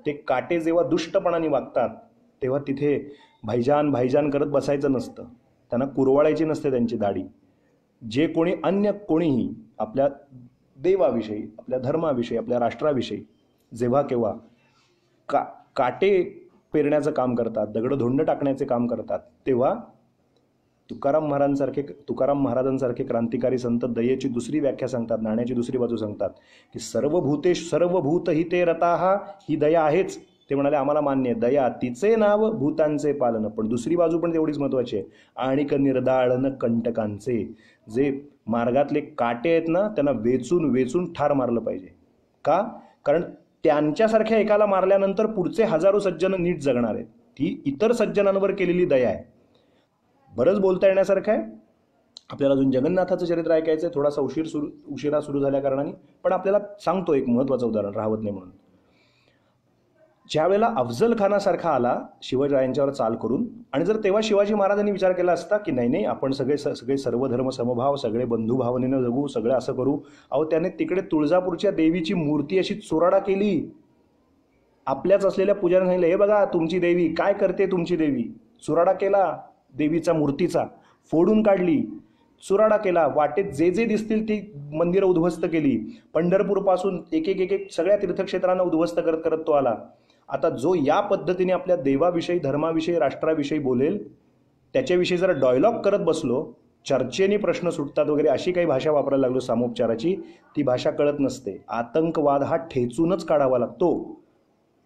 ते काटे जेव्हा दुष्टपणाने वागतात तेव्हा तिथे भाईजान करत बसायचं नसतं. त्यांना कुरवाळायची नसते त्यांची दाढी. जे कोणी अन्य कोणीही आपल्या देवाविषयी, आपल्या धर्माविषयी, आपल्या राष्ट्राविषयी जेव्हा केव्हा काटे पेरण्याचं काम करतात, दगडधोंड टाकण्याचे काम करतात, तेव्हा तुकाराम महाराजांसारखे क्रांतिकारी संत दयेची दुसरी व्याख्या सांगतात, नाण्याची दुसरी बाजू सांगतात की सर्वभूत हिते रताहा, ही दया आहेच. ते म्हणाले आम्हाला मान्य आहे, दया तिचे नाव भूतांचे पालन. पण दुसरी बाजू पण तेवढीच महत्वाची आहे. आणि निर्दाळन कंटकांचे. जे मार्गातले काटे आहेत ना, त्यांना वेचून ठार मारलं पाहिजे. का? कारण त्यांच्यासारख्या एकाला मारल्यानंतर पुढचे हजारो सज्जन नीट जगणार आहेत. ही इतर सज्जनांवर केलेली दया आहे. बरंच बोलता येण्यासारखं आहे. आपल्याला अजून जगन्नाथाचं चरित्र ऐकायचं आहे, थोडासा उशिरा सुरू झाल्या कारणाने. पण आपल्याला सांगतो एक महत्त्वाचं उदाहरण, राहत नाही म्हणून. ज्यावेळेला अफजल खानासारखा आला शिवरायांच्यावर चाल करून, आणि जर तेव्हा शिवाजी महाराजांनी विचार केला असता की नाही आपण सगळे सर्व धर्म समभाव, सगळे बंधुभावनेनं जगू, सगळं असं करू. अहो, त्याने तिकडे तुळजापूरच्या देवीची मूर्ती अशी चुराडा केली. आपल्याच असलेल्या पुजाऱ्यांनी सांगितलं, हे बघा तुमची देवी काय करते, तुमची देवी. चुराडा केला देवीचा मूर्तीचा, फोडून काढली, चुराडा केला. वाटेत जे दिसतील ती मंदिरं उद्ध्वस्त केली. पंढरपूरपासून एक सगळ्या तीर्थक्षेत्रांना उद्ध्वस्त करत तो आला. आता जो या पद्धतीने आपल्या देवाविषयी, धर्माविषयी, राष्ट्राविषयी बोलेल, त्याच्याविषयी जर डायलॉग करत बसलो, चर्चेने प्रश्न सुटतात वगैरे अशी काही भाषा वापरायला लागलो सामोपचाराची, ती भाषा कळत नसते. आतंकवाद हा ठेचूनच काढावा लागतो.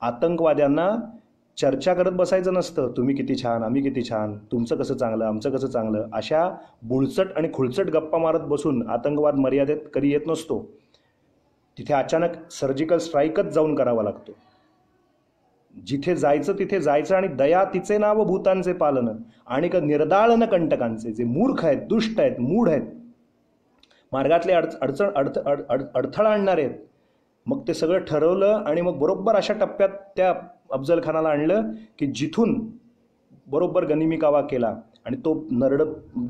आतंकवाद्यांना चर्चा करत बसायचं नसतं, तुम्ही किती छान, आम्ही किती छान, तुमचं कसं चांगलं, आमचं कसं चांगलं. अशा बुळचट आणि खुळचट गप्पा मारत बसून आतंकवाद मर्यादेत कधी येत नसतो. तिथे अचानक सर्जिकल स्ट्राईकच जाऊन करावा लागतो. जिथे जायचं तिथे जायचं. आणि दया तिचे नाव भूतांचे पालन आणि निर्दाळन कंटकांचे. जे मूर्ख आहेत, दुष्ट आहेत, मूढ आहेत, मार्गातले अडथळा आणणार आहेत, मग ते सगळं ठरवलं. आणि मग बरोबर अशा टप्प्यात त्या अफजल खानाला आणलं की जिथून बरोबर गनिमी कावा केला. आणि तो नरड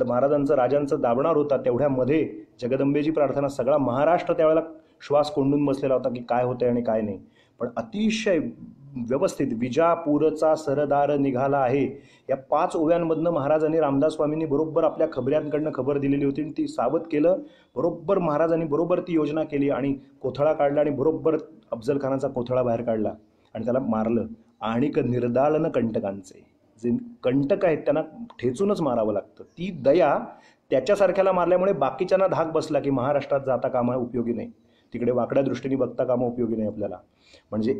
महाराजांचं, राजांचं दाबणार होता. तेवढ्यामध्ये जगदंबेची प्रार्थना, सगळा महाराष्ट्र त्यावेळेला श्वास कोंडून बसलेला होता की काय होतंय आणि काय नाही. पण अतिशय व्यवस्थित विजापूरचा सरदार निघाला आहे, या 5 ओव्यांमधनं महाराजांनी, रामदास स्वामींनी बरोबर आपल्या खबऱ्यांकडनं खबर दिलेली होती. ती सावध केलं. बरोबर महाराजांनी बरोबर ती योजना केली आणि कोथळा काढला आणि बरोबर अफजल खानाचा कोथळा बाहेर काढला आणि त्याला मारलं. आणि निर्दालन कंटकांचे. जे कंटक आहेत त्यांना ठेचूनच मारावं लागतं. ती दया त्याच्यासारख्याला मारल्यामुळे बाकीच्यांना धाक बसला की महाराष्ट्रात जाता कामा उपयोगी नाही, तिकडे वाकड्या दृष्टीने बघता कामा उपयोगी नाही आपल्याला. म्हणजे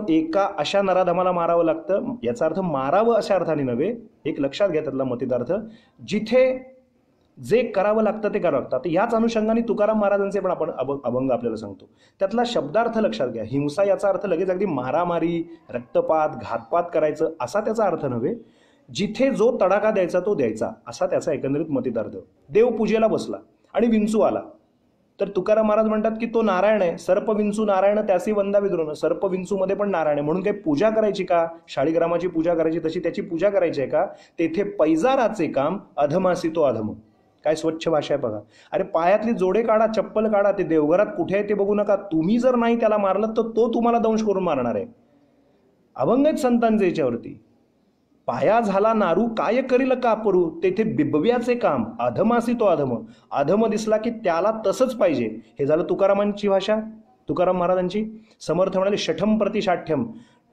एका अशा नराधमाला मारावं लागतं. याचा अर्थ मारावं अशा अर्थाने नव्हे, एक लक्षात घ्या त्यातला मतितार्थ. जिथे जे करावं लागतं ते करावं लागतं. याच अनुषंगाने तुकाराम महाराजांचे पण आपण अभंग आपल्याला सांगतो. त्यातला शब्दार्थ लक्षात घ्या. हिंसा याचा अर्थ लगेच अगदी मारामारी, रक्तपात, घातपात करायचं असा त्याचा अर्थ नव्हे. जिथे जो तडाखा द्यायचा तो द्यायचा असा त्याचा एकंदरीत मतितार्थ. देव पूजेला बसला आणि विंचू आला, तर तुकाराम महाराज म्हणतात की तो नारायण आहे. सर्प विंचू नारायण त्याची वंदा विद्रोह. सर्प विंचूमध्ये पण नारायण आहे. म्हणून काही पूजा करायची का? शाळीग्रामाची पूजा करायची तशी त्याची पूजा करायची आहे का? तेथे पैजाराचे काम, अधमासी तो अधम. काय स्वच्छ भाषा आहे बघा. अरे पायातली जोडे काढा, चप्पल काढा, ते देवघरात कुठे आहे ते बघू नका. तुम्ही जर नाही त्याला मारलं तर तो तुम्हाला दंश करून मारणार आहे. अभंग आहेत संतांचे याच्यावरती. पाया झाला नारू काय करील कापरू, तेथे बिबव्याचे काम, अधमासी तो अधम. अधम दिसला की त्याला तसंच पाहिजे. हे झालं तुकारामांची भाषा, तुकाराम महाराजांची. समर्थ म्हणाले शठम प्रतिशाठ्यम.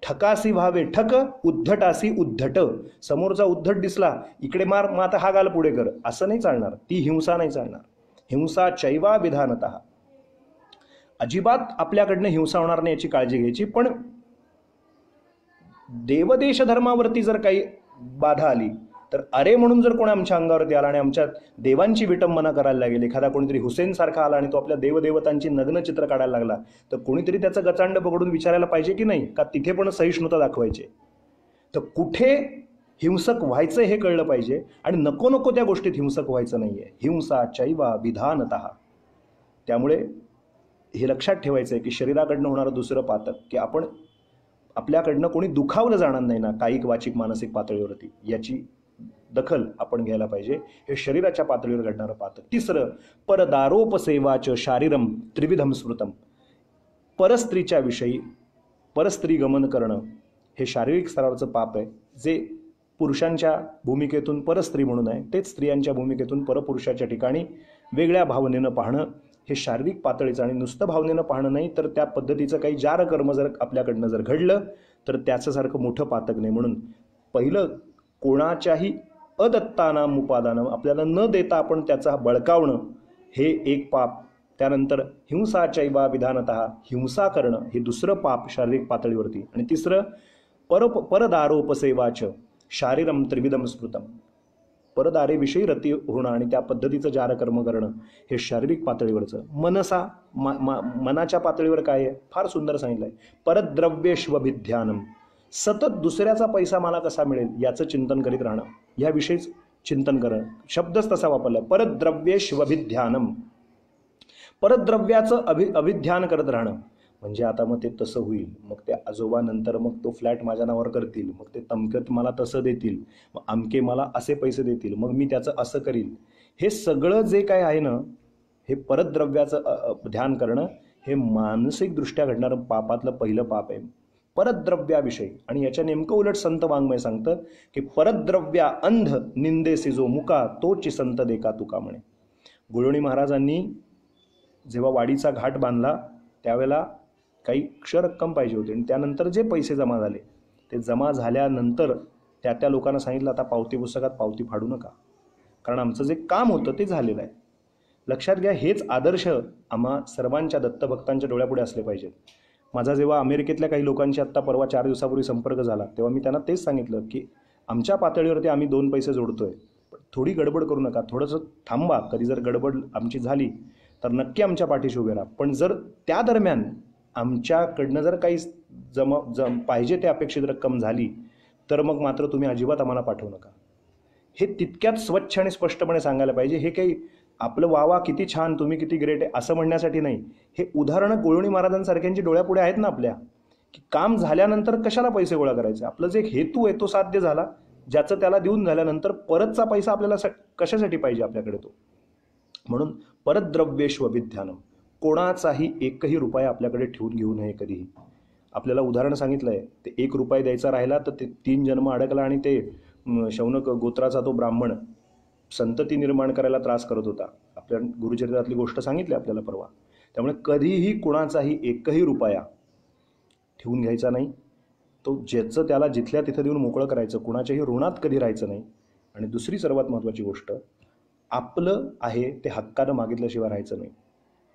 ठकासी व्हावे ठक, उद्धटासी उद्धट. समोरचा उद्धट दिसला, इकडे मार, मग आता हा गाल पुढे कर, असं नाही चालणार. ती हिंसा नाही चालणार. हिंसा चैवा विधानतः. अजिबात आपल्याकडनं हिंसा होणार नाही याची काळजी घ्यायची. पण देवदेश धर्मावरती जर काही बाधा आली तर अरे म्हणून जर कोणी आमच्या अंगावरती आला आणि आमच्या देवांची विटंबना करायला लागेल, एखादा कोणीतरी हुसेन सारखा आला आणि तो आपल्या देवदेवतांची नग्न चित्र काढायला लागला, तर कोणीतरी त्याचं गचांड पकडून विचारायला पाहिजे की नाही, का तिथे पण सहिष्णुता दाखवायची. तर कुठे हिंसक व्हायचं हे कळलं पाहिजे आणि नको नको त्या गोष्टीत हिंसक व्हायचं नाहीये. हिंसा चैवा विधानतः. त्यामुळे हे लक्षात ठेवायचं आहे की शरीराकडनं होणारं दुसरं पातक, की आपण आपल्याकडनं कोणी दुखावलं जाणार नाही ना कायिक वाचिक मानसिक पातळीवरती, याची दखल आपण घ्यायला पाहिजे. हे शरीराच्या पातळीवर घडणारं पातक. तिसरं, परदारोपसेवाच शारीरम त्रिविधम स्मृतम. परस्त्रीच्या विषयी परस्त्री गमन करणं हे शारीरिक स्तरावरचं पाप आहे, जे पुरुषांच्या भूमिकेतून परस्त्री म्हणून आहे, तेच स्त्रियांच्या भूमिकेतून परपुरुषाच्या ठिकाणी वेगळ्या भावनेनं पाहणं हे शारीरिक पातळीचं. आणि नुसतं भावनेनं पाहणं नाही, तर त्या पद्धतीचं काही जार कर्म जर आपल्याकडनं जर घडलं तर त्याच्यासारखं मोठं पातक नाही. म्हणून पहिलं, कोणाच्याही अदत्तानाम उपादानं, आपल्याला न देता आपण त्याचा बळकावणं हे एक पाप. त्यानंतर हिंसा चैवा विधानतः, हिंसा करणं हे दुसरं पाप शारीरिक पातळीवरती. आणि तिसरं, परदारोपसेवाच शारीरम त्रिविधम स्मृतम. परदारेविषयी रती होणं आणि त्या पद्धतीचं जारकर्म करणं हे शारीरिक पातळीवरचं. मनसा, मनाच्या पातळीवर काय आहे, फार सुंदर सांगितलं आहे. परद्रव्येष्वभिध्यानम. सतत दुसऱ्याचा पैसा मला कसा मिळेल याचं चिंतन करीत राहणं, याविषयीच चिंतन करणं. शब्दच तसा वापरलाय, परद्रव्येष्वभिध्यानम. परद्रव्याचं अभिध्यान करत राहणं. म्हणजे आता मग ते तसं होईल, मग ते आजोबा नंतर मग तो फ्लॅट माझ्या नावावर करतील, मग ते तमकत मला तसं देतील, मग आमके मला असे पैसे देतील, मग मी त्याचं असं करील. हे सगळं जे काय आहे ना, हे परद्रव्याचं ध्यान करणं हे मानसिकदृष्ट्या घडणारं पापातलं पहिलं पाप आहे, परद्रव्याविषयी. आणि याच्या नेमकं उलट संत वाङ्मय सांगतं की परद्रव्या अंध निंदेसी जो मुका, तोची संत देखा तुका म्हणे. गुळवणी महाराजांनी जेव्हा वाडीचा घाट बांधला त्यावेळेला काही रक्कम पाहिजे होती, आणि त्यानंतर जे पैसे जमा झाले, ते जमा झाल्यानंतर त्या लोकांना सांगितलं, आता पावती पुस्तकात पावती फाडू नका, कारण आमचं जे काम होतं ते झालेलं आहे. लक्षात घ्या, हेच आदर्श आम्हा सर्वांच्या दत्तभक्तांच्या डोळ्यापुढे असले पाहिजेत. माझा जेव्हा अमेरिकेतल्या काही लोकांची आत्ता परवा 4 दिवसापूर्वी संपर्क झाला, तेव्हा मी त्यांना तेच सांगितलं की आमच्या पातळीवरती आम्ही 2 पैसे जोडतोय, पण थोडी गडबड करू नका, थोडंसं थांबा. कधी जर गडबड आमची झाली तर नक्की आमच्या पाठीशी उभे राहा. पण जर त्या दरम्यान आमच्याकडनं जर काही पाहिजे ते अपेक्षित रक्कम झाली तर मग मात्र तुम्ही अजिबात आम्हाला पाठवू नका. हे तितक्यात स्वच्छ आणि स्पष्टपणे सांगायला पाहिजे. हे काही आपलं वावा किती छान, तुम्ही किती ग्रेट आहे असं म्हणण्यासाठी नाही. हे उदाहरणं गुळवणी महाराजांसारख्यांची डोळ्यापुढे आहेत ना आपल्या, की काम झाल्यानंतर कशाला पैसे गोळा करायचे, आपलं जे हेतू आहे तो साध्य झाला, ज्याचं त्याला देऊन झाल्यानंतर परतचा पैसा आपल्याला कशासाठी पाहिजे आपल्याकडे तो. म्हणून परद्रव्येष्वभिध्यानम. कोणाचाही एकही रुपया आपल्याकडे ठेवून घेऊ नये कधीही. आपल्याला उदाहरण सांगितलं आहे, ते 1 रुपया द्यायचा राहिला तर ते 3 जन्म अडकला आणि ते शौनक गोत्राचा तो ब्राह्मण संतती निर्माण करायला त्रास करत होता. आपल्या गुरुचरित्रातली गोष्ट सांगितली आपल्याला परवा. त्यामुळे कधीही कुणाचाही एकही रुपया ठेवून घ्यायचा नाही. तो ज्याचं त्याला जिथल्या तिथं देऊन मोकळं करायचं, कुणाच्याही ऋणात कधी राहायचं नाही. आणि दुसरी सर्वात महत्त्वाची गोष्ट, आपलं आहे ते हक्कानं मागितल्याशिवाय राहायचं नाही.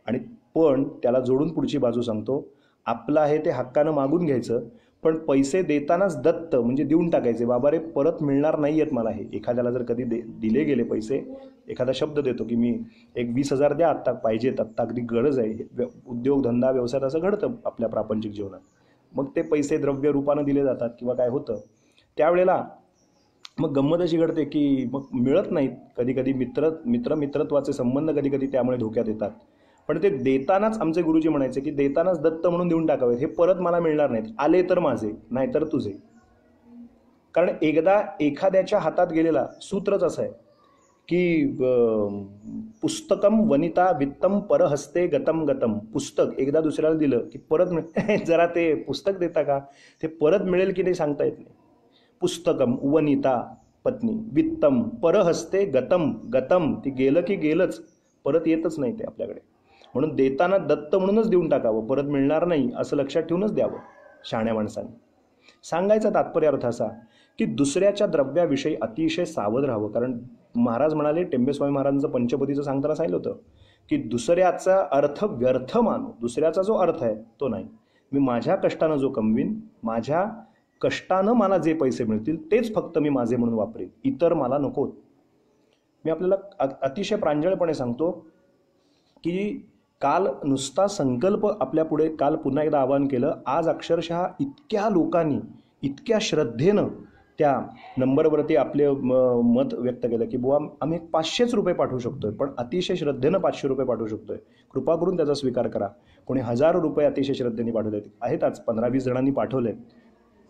आणि पण त्याला जोडून पुढची बाजू सांगतो, आपलं आहे ते हक्कानं मागून घ्यायचं, पण पैसे देतानाच दत्त म्हणजे देऊन टाकायचे. बाबा रे, परत मिळणार नाही आहेत मला हे. एखाद्याला जर कधी दिले गेले पैसे, एखादा शब्द देतो की मी एक 20,000 द्या, आत्ता पाहिजेत, आत्ता अगदी गरज आहे, उद्योग धंदा व्यवसायात असं घडतं आपल्या प्रापंचिक जीवनात. मग ते पैसे द्रव्य रूपानं दिले जातात किंवा काय होतं, त्यावेळेला मग गंमत अशी घडते की मग मिळत नाहीत. कधी कधी मित्रत्वाचे संबंध कधी कधी त्यामुळे धोक्यात येतात. पण ते देतानाच आमचे गुरुजी म्हणायचे की देतानाच दत्त म्हणून देऊन टाकावेत, हे परत मला मिळणार नाहीत, आले तर माझे, नाहीतर तुझे. कारण एकदा एखाद्याच्या हातात गेलेला सूत्रच असं आहे की पुस्तकम वनिता वित्तम परहस्ते गतम गतम. पुस्तक एकदा दुसऱ्याला दिलं की परत जरा ते पुस्तक देता का, ते परत मिळेल की नाही सांगता येत नाही. पुस्तकम वनिता पत्नी, वित्तम परहस्ते गतम गतम, ती गेलं की गेलंच, परत येतच नाही ते आपल्याकडे. म्हणून देताना दत्त म्हणूनच देऊन टाकावं, परत मिळणार नाही असं लक्षात ठेवूनच द्यावं शहाण्या माणसाने. सांगायचा तात्पर्य अर्थ असा की दुसऱ्याच्या द्रव्याविषयी अतिशय सावध राहावं. कारण महाराज म्हणाले, टेंबेस्वामी महाराजांचं पंचपदीचं सांगताना सांगितलं होतं की दुसऱ्याचा अर्थ व्यर्थ मानू, दुसऱ्याचा जो अर्थ आहे तो नाही. मी माझ्या कष्टानं जो कमवीन, माझ्या कष्टानं मला जे पैसे मिळतील तेच फक्त मी माझे म्हणून वापरेन, इतर मला नकोत. मी आपल्याला अतिशय प्रांजळपणे सांगतो की काल नुसता संकल्प आपल्या पुढे, काल पुन्हा एकदा आवाहन केलं, आज अक्षरशः इतक्या लोकांनी इतक्या श्रद्धेनं त्या नंबरवरती आपले मत व्यक्त केलं की बुवा आम्ही 500 रुपये पाठवू शकतोय, पण अतिशय श्रद्धेनं 500 रुपये पाठवू शकतोय, कृपा करून त्याचा स्वीकार करा. कोणी 1000 रुपये अतिशय श्रद्धेने पाठवलेत आहेत, आज 15-20 जणांनी पाठवलेत,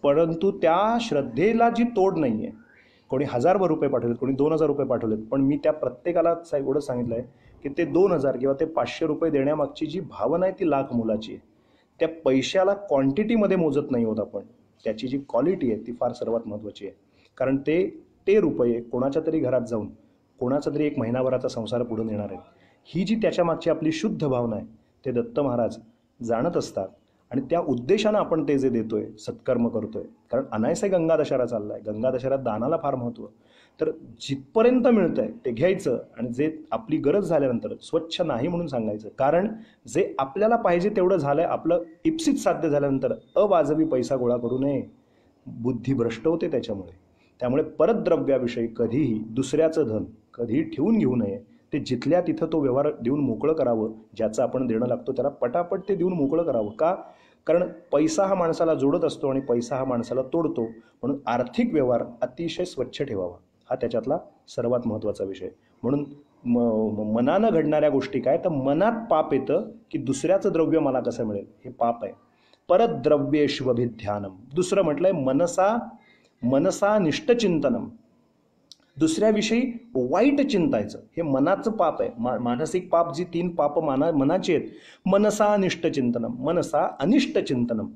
परंतु त्या श्रद्धेला जी तोड नाही आहे. कोणी 1000 रुपये पाठवलेत, कोणी 2000 रुपये पाठवलेत, पण मी त्या प्रत्येकाला एवढं सांगितलं आहे की ते 2000 किंवा ते 500 रुपये देण्यामागची जी भावना आहे ती लाख मोलाची आहे. त्या पैशाला क्वांटिटीमध्ये मोजत नाही होत आपण, त्याची जी क्वालिटी आहे ती फार सर्वात महत्त्वाची आहे. कारण ते रुपये कोणाच्या तरी घरात जाऊन कोणाचा तरी एक महिनाभराचा संसार पुढे नेणार आहे. ही जी त्याच्या मागची आपली शुद्ध भावना आहे ते दत्त महाराज जाणत असतात. आणि त्या उद्देशानं आपण ते जे देतोय, सत्कर्म करतोय, कारण अनायसे गंगा दशहरा चाललाय, गंगा दशहऱ्यात दानाला फार महत्त्व. तर जिथपर्यंत मिळतंय ते घ्यायचं आणि जे आपली गरज झाल्यानंतर स्वच्छ नाही म्हणून सांगायचं. कारण जे आपल्याला पाहिजे तेवढं झालंय, आपलं इप्सित साध्य झाल्यानंतर अवाजवी पैसा गोळा करू नये, बुद्धी भ्रष्ट होते त्याच्यामुळे. त्यामुळे परद्रव्याविषयी कधीही दुसऱ्याचं धन कधीही ठेवून घेऊ नये. ते जिथल्या तिथं तो व्यवहार देऊन मोकळं करावं. ज्याचं आपण देणं लागतो त्याला पटापट ते देऊन मोकळं करावं. का? कारण पैसा हा माणसाला जोडत असतो आणि पैसा हा माणसाला तोडतो. म्हणून आर्थिक व्यवहार अतिशय स्वच्छ ठेवावा, हा त्याच्यातला सर्वात महत्त्वाचा विषय. म्हणून मनानं घडणाऱ्या गोष्टी काय, तर मनात पाप येतं की दुसऱ्याचं द्रव्य मला कसं मिळेल, हे पाप आहे. परद्रव्येष्वभिध्यानम. दुसरं म्हटलंय मनसा निष्ठचिंतनम. दुसऱ्याविषयी वाईट चिंतायचं हे मनाचं पाप आहे. मानसिक पाप जी 3 पाप मनाची आहेत, मनसा निष्ठचिंतनम, मनसा अनिष्टचिंतनम.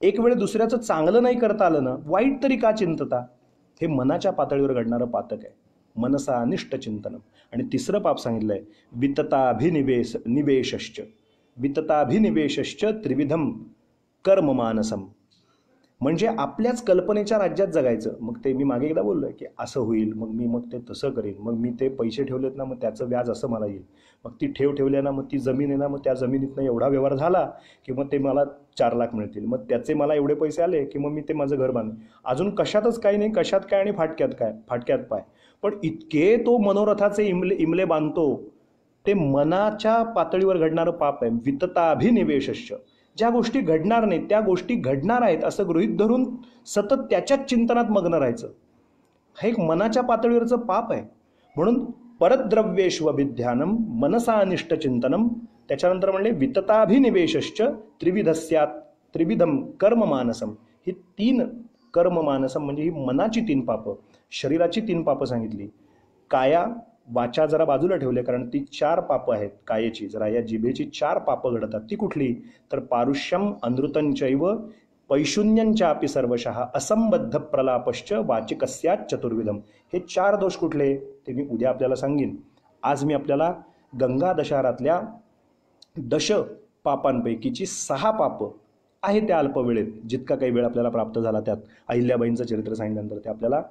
एक वेळ दुसऱ्याचं चांगलं नाही करता आलं ना, वाईट तरी का चिंतता, हे मनाच्या पातळीवर घडणारं पातक आहे, मनसा अनिष्टचिंतनम. आणि तिसरं पाप सांगितलंय वितताभिनिवेशश्च. वितताभिनिवेशश्च त्रिविधम कर्ममानसम. म्हणजे आपल्याच कल्पनेच्या राज्यात जगायचं. मग ते मी मागे एकदा बोललोय की असं होईल, मग ते तसं करीन, मग मी ते पैसे ठेवलेत ना, मग त्याचं व्याज असं मला येईल, मग ती ठेवल्या ना, मग ती जमीन आहे ना, मग त्या जमिनीतनं एवढा व्यवहार झाला की मग ते मला 4 लाख मिळतील, मग त्याचे मला एवढे पैसे आले की मग मी ते माझं घर बांधेन. अजून कशातच काही नाही, कशात काय आणि फाटक्यात पाय. पण इतके तो मनोरथाचे इमले बांधतो. ते मनाच्या पातळीवर घडणारं पाप आहे. वितताभिनिवेशश्च. ज्या गोष्टी घडणार नाहीत त्या गोष्टी घडणार आहेत असं गृहीत धरून सतत त्याच्याच चिंतनात मग्न राहायचं, हे एक मनाच्या पातळीवरचं पाप आहे. म्हणून परद्रव्येष्वभिध्यानम मनसा अनिष्टचिंतनम. त्याच्यानंतर म्हणले वितताभिनिवेशश्च त्रिविधम कर्ममानसम. ही 3 कर्ममानसम म्हणजे ही मनाची 3 पापं, शरीराची 3 पापं सांगितली. काया वाचा जरा बाजूला ठेवले, कारण ती 4 पापं आहेत कायेची. जरा या जिभेची 4 पापं घडतात. ती कुठली? तर पारुष्यम अनृतंचैव पैशून्यंचापि सर्वशः असंबद्ध प्रलापश्च वाचिकस्याच चतुर्विधम. हे 4 दोष कुठले ते मी उद्या आपल्याला सांगेन. आज मी आपल्याला गंगा दशहरातल्या 10 पापांपैकीची 6 पापं आहे त्या अल्पवेळेत, जितका काही वेळ आपल्याला प्राप्त झाला त्यात अहिल्याबाईंचं चरित्र सांगितल्यानंतर ते आपल्याला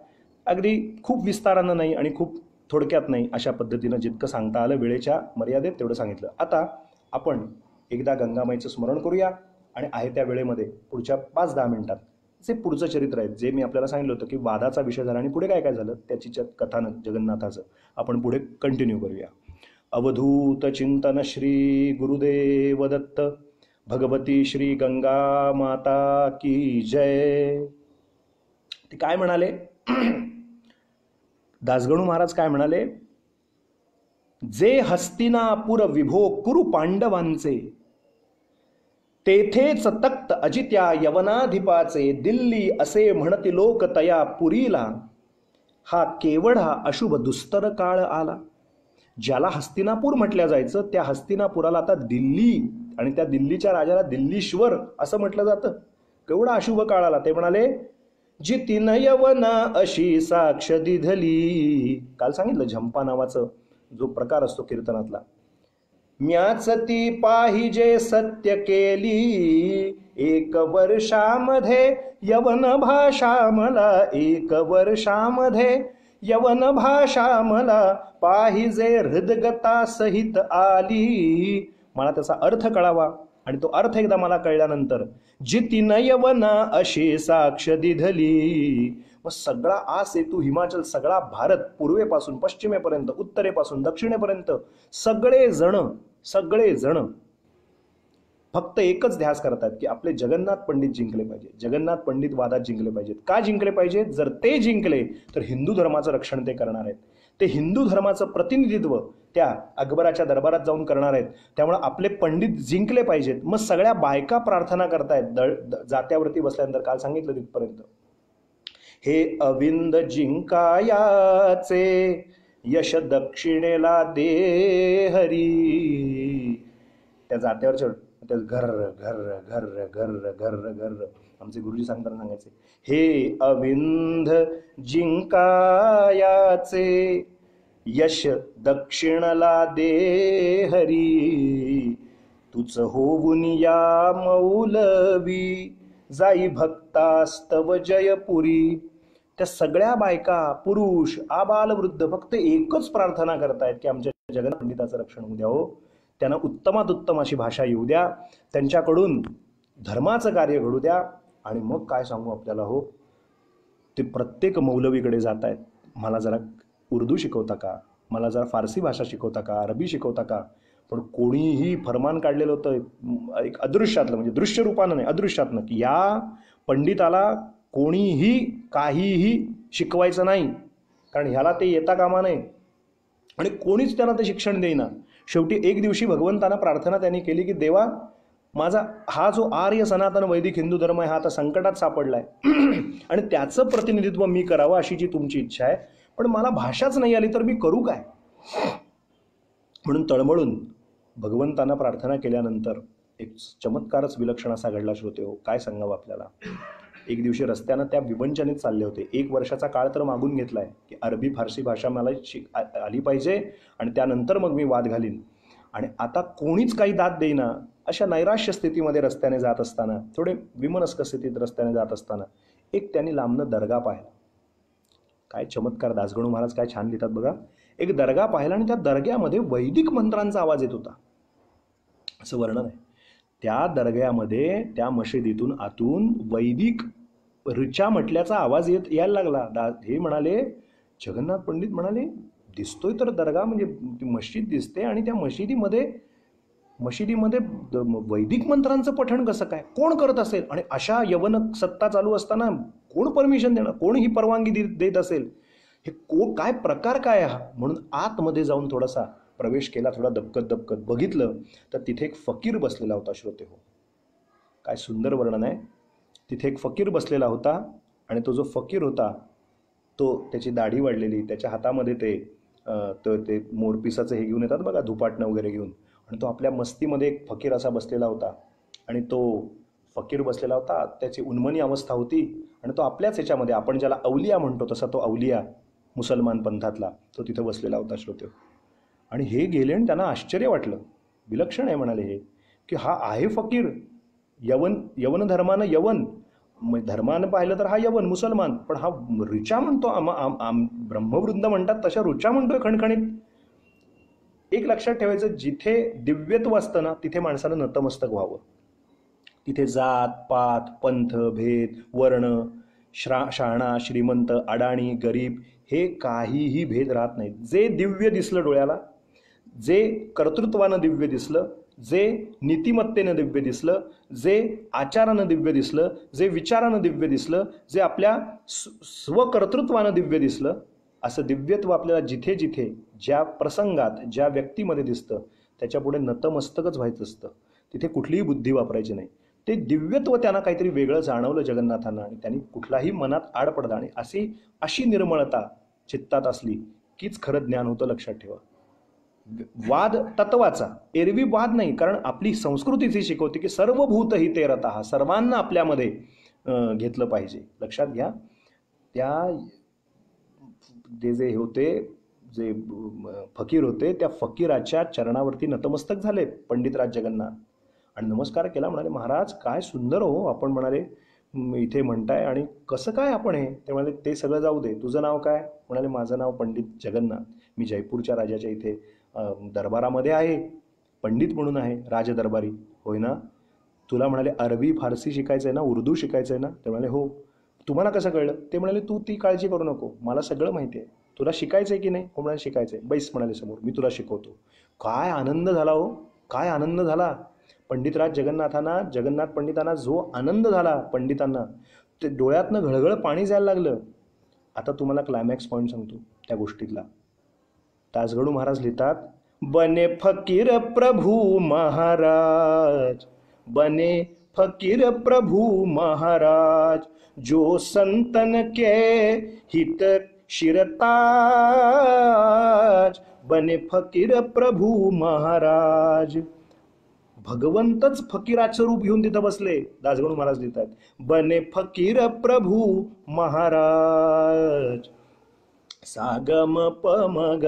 अगदी खूप विस्तारानं नाही आणि खूप थोडक्यात नाही, अशा पद्धतीनं जितकं सांगता आलं वेळेच्या मर्यादेत तेवढं सांगितलं. आता आपण एकदा गंगामाईचं स्मरण करूया आणि आहे त्या वेळेमध्ये पुढच्या 5-10 मिनिटात जे पुढचं चरित्र आहे, जे मी आपल्याला सांगितलं होतं की वादाचा विषय झाला आणि पुढे काय काय झालं त्याची कथानक जगन्नाथाचं आपण पुढे कंटिन्यू करूया. अवधूत चिंतन श्री गुरुदेव दत्त. भगवती श्री गंगा माता की जय. ते काय म्हणाले दासगणू महाराज, काय म्हणाले? जे हस्तिनापुर विभो कुरु पांडवांचे, तेथेच तक्त अजित्या यवनाधिपाचे, दिल्ली असे म्हणती लोक तया पुरीला, हा केवढा अशुभ दुस्तर काळ आला. ज्याला हस्तिनापूर म्हटल्या जायचं त्या हस्तिनापुराला आता दिल्ली, आणि त्या दिल्लीच्या राजाला दिल्लीश्वर असं म्हटलं जातं. केवढा अशुभ काळ आला. ते म्हणाले जिती यवना अशी साक्ष दिधली. काल सांगितलं झंपा नावाचं जो प्रकार असतो कीर्तनातला. म्याच ती पाहिजे सत्य केली, 1 वर्षामध्ये यवन भाषा मला 1 वर्षामध्ये, यवन भाषा मला पाहिजे हृदगता सहित आली. मला त्याचा अर्थ कळावा आणि तो अर्थ एकदा मला कळल्यानंतर जिती न यवना अशी साक्ष दिधली. मग सगळा आ सेतू हिमाचल, सगळा भारत, पूर्वेपासून पश्चिमेपर्यंत, उत्तरेपासून दक्षिणेपर्यंत सगळे जण फक्त एकच ध्यास करतात की आपले जगन्नाथ पंडित जिंकले पाहिजे, जगन्नाथ पंडित वादात जिंकले पाहिजेत. का जिंकले पाहिजेत? जर ते जिंकले तर हिंदू धर्माचं रक्षण ते करणार आहेत. ते हिंदू धर्माचं प्रतिनिधित्व त्या अकबराच्या दरबारात जाऊन करणार आहेत. त्यामुळे आपले पंडित जिंकले पाहिजेत. मग सगळ्या बायका प्रार्थना करतायत जात्यावरती बसल्यानंतर, काल सांगितलं तिथपर्यंत. हे अविंद जिंकायाचे यश दक्षिणेला दे हरी. त्या जात्यावरच्या घर घर घर घर घर घर आमचे गुरुजी सांगताना सांगायचे, हे अविंद जिंकायाचे यश दक्षिणला दे हरी. तुच होऊन या मौलवी जाई भक्तास्तव जयपुरी. त्या सगळ्या बायका, पुरुष, आबाल वृद्ध फक्त एकच प्रार्थना करतायत की आमच्या जगन्नाथ पंडिताचं रक्षण होऊ द्या हो, त्यांना उत्तमात उत्तम अशी भाषा येऊ द्या, त्यांच्याकडून धर्माचं कार्य घडू द्या. आणि मग काय सांगू आपल्याला हो, ते प्रत्येक मौलवीकडे जात आहेत, मला जरा उर्दू शिकवता का, मला जरा फारसी भाषा शिकवता का, अरबी शिकवता का. पण कोणीही फरमान काढलेलं होतं एक अदृश्यातलं, म्हणजे दृश्य रूपानं नाही, अदृश्यातनं, की या पंडिताला कोणीही काहीही शिकवायचं नाही, कारण ह्याला ते येता कामा नये आणि कोणीच त्यांना ते शिक्षण देईना. शेवटी एक दिवशी भगवंतांना प्रार्थना त्यांनी केली की देवा, माझा हा जो आर्य सनातन वैदिक हिंदू धर्म आहे हा आता संकटात सापडलाय आणि त्याचं प्रतिनिधित्व मी करावं अशी जी तुमची इच्छा आहे, पण मला भाषाच नाही आली तर मी करू काय. म्हणून तळमळून भगवंतांना प्रार्थना केल्यानंतर एक चमत्कारच विलक्षण असा घडला श्रोते हो. काय सांगावं आपल्याला. एक दिवशी रस्त्यानं त्या विवंचनेत चालले होते. 1 वर्षाचा काळ तर मागून घेतलाय की अरबी फारसी भाषा मला आली पाहिजे आणि त्यानंतर मग मी वाद घालीन. आणि आता कोणीच काही दाद देईना. अशा नैराश्य स्थितीमध्ये रस्त्याने जात असताना, थोडे विमनस्क स्थितीत रस्त्याने जात असताना एक त्यांनी लांबनं दर्गा पाहिला. काय चमत्कार, दासगणू महाराज काय छान लिहितात बघा. एक दर्गा पाहिला आणि त्या दर्ग्यामध्ये वैदिक मंत्रांचा आवाज येत होता, असं वर्णन आहे. त्या दर्ग्यामध्ये, त्या मशिदीतून आतून वैदिक ऋचा म्हटल्याचा आवाज यायला लागला. हे म्हणाले, जगन्नाथ पंडित म्हणाले, दिसतोय तर दर्गा, म्हणजे ती मशीद दिसते आणि त्या मशिदीमध्ये वैदिक मंत्रांचं पठण कसं काय, कोण करत असेल. आणि अशा यवन सत्ता चालू असताना कोण परमिशन देणार, कोण ही परवानगी देत असेल, हे काय प्रकार काय हा. म्हणून आतमध्ये जाऊन थोडासा प्रवेश केला, थोडा दबकत बघितलं तर तिथे एक फकीर बसलेला होता श्रोते हो. काय सुंदर वर्णन आहे. तिथे एक फकीर बसलेला होता आणि तो जो फकीर होता तो, त्याची दाढी वाढलेली, त्याच्या हातामध्ये ते मोरपिसाचं हे घेऊन येतात बघा, धुपाटणं वगैरे घेऊन, आणि तो आपल्या मस्तीमध्ये एक फकीर असा बसलेला होता. आणि तो फकीर बसलेला होता, त्याची उन्मनी अवस्था होती आणि तो आपल्याच ह्याच्यामध्ये, आपण ज्याला अवलिया म्हणतो तसा तो अवलिया मुसलमान पंथातला तो तिथं बसलेला होता श्रोते. आणि हे गेले आणि त्यांना आश्चर्य वाटलं. विलक्षण आहे म्हणाले हे, की हा आहे फकीर, यवन धर्मानं, यवन धर्मानं पाहिलं तर हा यवन मुसलमान, पण हा ऋचा म्हणतो, ब्रह्मवृंद म्हणतात तशा ऋचा म्हणतोय खणखणीत. एक लक्षात ठेवायचं, जिथे दिव्यत्व असतं ना तिथे माणसानं नतमस्तक व्हावं. तिथे जात पात, पंथ, भेद, वर्ण, शहाणा, श्रीमंत, अडाणी, गरीब हे काहीही भेद राहत नाहीत. जे दिव्य दिसलं डोळ्याला, जे कर्तृत्वानं दिव्य दिसलं, जे नीतिमत्तेनं दिव्य दिसलं, जे आचारानं दिव्य दिसलं, जे विचारानं दिव्य दिसलं, जे आपल्या स्वकर्तृत्वानं दिव्य दिसलं, असं दिव्यत्व आपल्याला जिथे जिथे ज्या प्रसंगात ज्या व्यक्तीमध्ये दिसतं त्याच्यापुढे नतमस्तकच व्हायचं असतं. तिथे कुठलीही बुद्धी वापरायची नाही. ते दिव्यत्व त्यांना काहीतरी वेगळं जाणवलं जगन्नाथांना आणि त्यांनी कुठलाही मनात आड पडला आणि अशी निर्मळता चित्तात असली कीच खरं ज्ञान होतं. लक्षात ठेवा. वाद तत्वाचा, एरवी वाद नाही, कारण आपली संस्कृतीची शिकवते की सर्वभूत हि ते रतः, सर्वांना आपल्यामध्ये घेतलं पाहिजे. लक्षात घ्या, त्या जे होते, जे फकीर होते, त्या फकीराच्या चरणावरती नतमस्तक झाले पंडितराज जगन्नाथ आणि नमस्कार केला. म्हणाले, महाराज काय सुंदर हो आपण. म्हणाले, इथे म्हणताय आणि कसं काय आपण हे? ते म्हणाले ते सगळं जाऊ दे, तुझं नाव काय? म्हणाले माझं नाव पंडित जगन्नाथ, मी जयपूरच्या राजाच्या इथे दरबारामध्ये आहे, पंडित म्हणून आहे, राजदरबारी. होय ना? तुला म्हणाले अरबी फारसी शिकायचं आहे ना, उर्दू शिकायचं आहे ना? ते म्हणाले हो. तुम्हाला कसं कळलं? ते म्हणाले तू ती काळजी करू नको, मला सगळं माहिती आहे. तुला शिकायचं आहे की नाही? हो म्हणाले शिकायचं आहे. बैस म्हणाले समोर, मी तुला शिकवतो. काय आनंद झाला हो, काय आनंद झाला पंडितराज जगन्नाथांना, जगन्नाथ पंडितांना जो आनंद झाला पंडितांना, ते डोळ्यातनं घळघळ पाणी जायला लागलं. आता तुम्हाला क्लायमॅक्स पॉईंट सांगतो त्या गोष्टीतला. तासगडू महाराज लिहितात, बने फकीर प्रभू महाराज, बने फकीर प्रभू महाराज, जो संतन के हित शिरताज, बने फकीर प्रभू महाराज. भगवंतच फकीराचं रूप घेऊन तिथं बसले. दासगणू महाराज लिहितात, बने फकीर प्रभू महाराज, सागम पम ग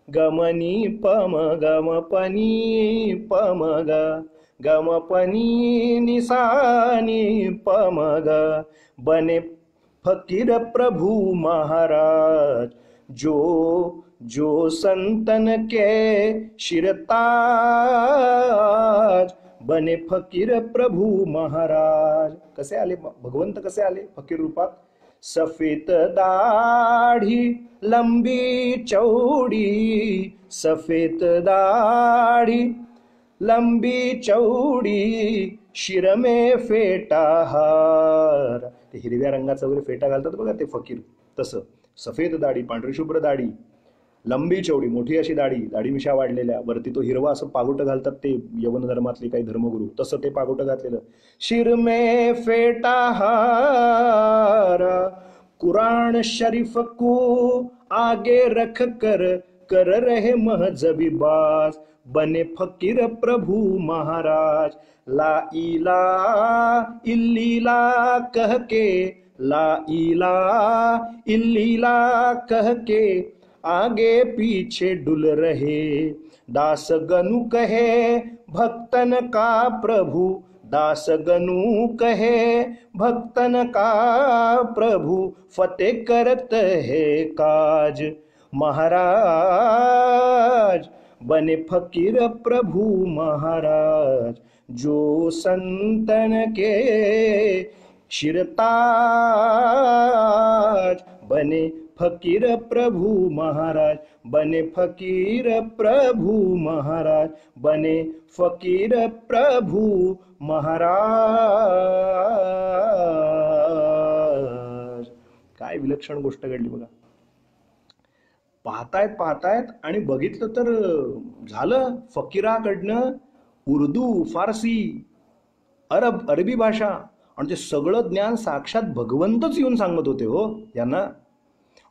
गमनी पम गम पनी पम ग गम पनी निसानी पम ग, बने फकीर प्रभू महाराज, जो जो संतन के शिरताज, बने फकीर प्रभू महाराज. कसे आले भगवंत? कसे आले फकीर रूपात? सफेद दाढी लंबी चौड़ी, सफेद दाढ़ी लंबी चौड़ी, शिर में फेटा हार. ते हिरव्या रंगाचा वगैरे फेटा घालतात बघा ते फकीर, तसं सफेद दाढी, पांढरी शुभ्र दाढी, लंबी चौडी, मोठी अशी दाढी, दाढी-मिशा वाढलेल्या, वरती तो हिरवा असं पागोटं घालतात ते यवन धर्मातले काही धर्मगुरू, तसं ते पागोटं घातलेलं. शिर में फेटा हार, कुरान शरीफ को आगे रख कर रहे महजबी बास, बने फकीर प्रभु महाराज, ला इला इल्लीला कह के, ला इला इल्लीला कह के आगे पीछे डुल रहे, दास गनु कहे भक्तन का प्रभु, दास गनु कहे भक्तन का प्रभु, फतेह करत है काज महाराज, बने फकीर प्रभु महाराज, जो संतन के शिरताज, बने फकीर प्रभु महाराज, बने फकीर प्रभु महाराज, बने फकीर प्रभु महाराज. काय विलक्षण गोष्ट घडली बघा. पाहतायत आणि बघितलं तर झालं फकीराकडनं उर्दू, फारसी, अरबी भाषा आणि ते सगळं ज्ञान साक्षात भगवंतच येऊन सांगत होते हो यांना.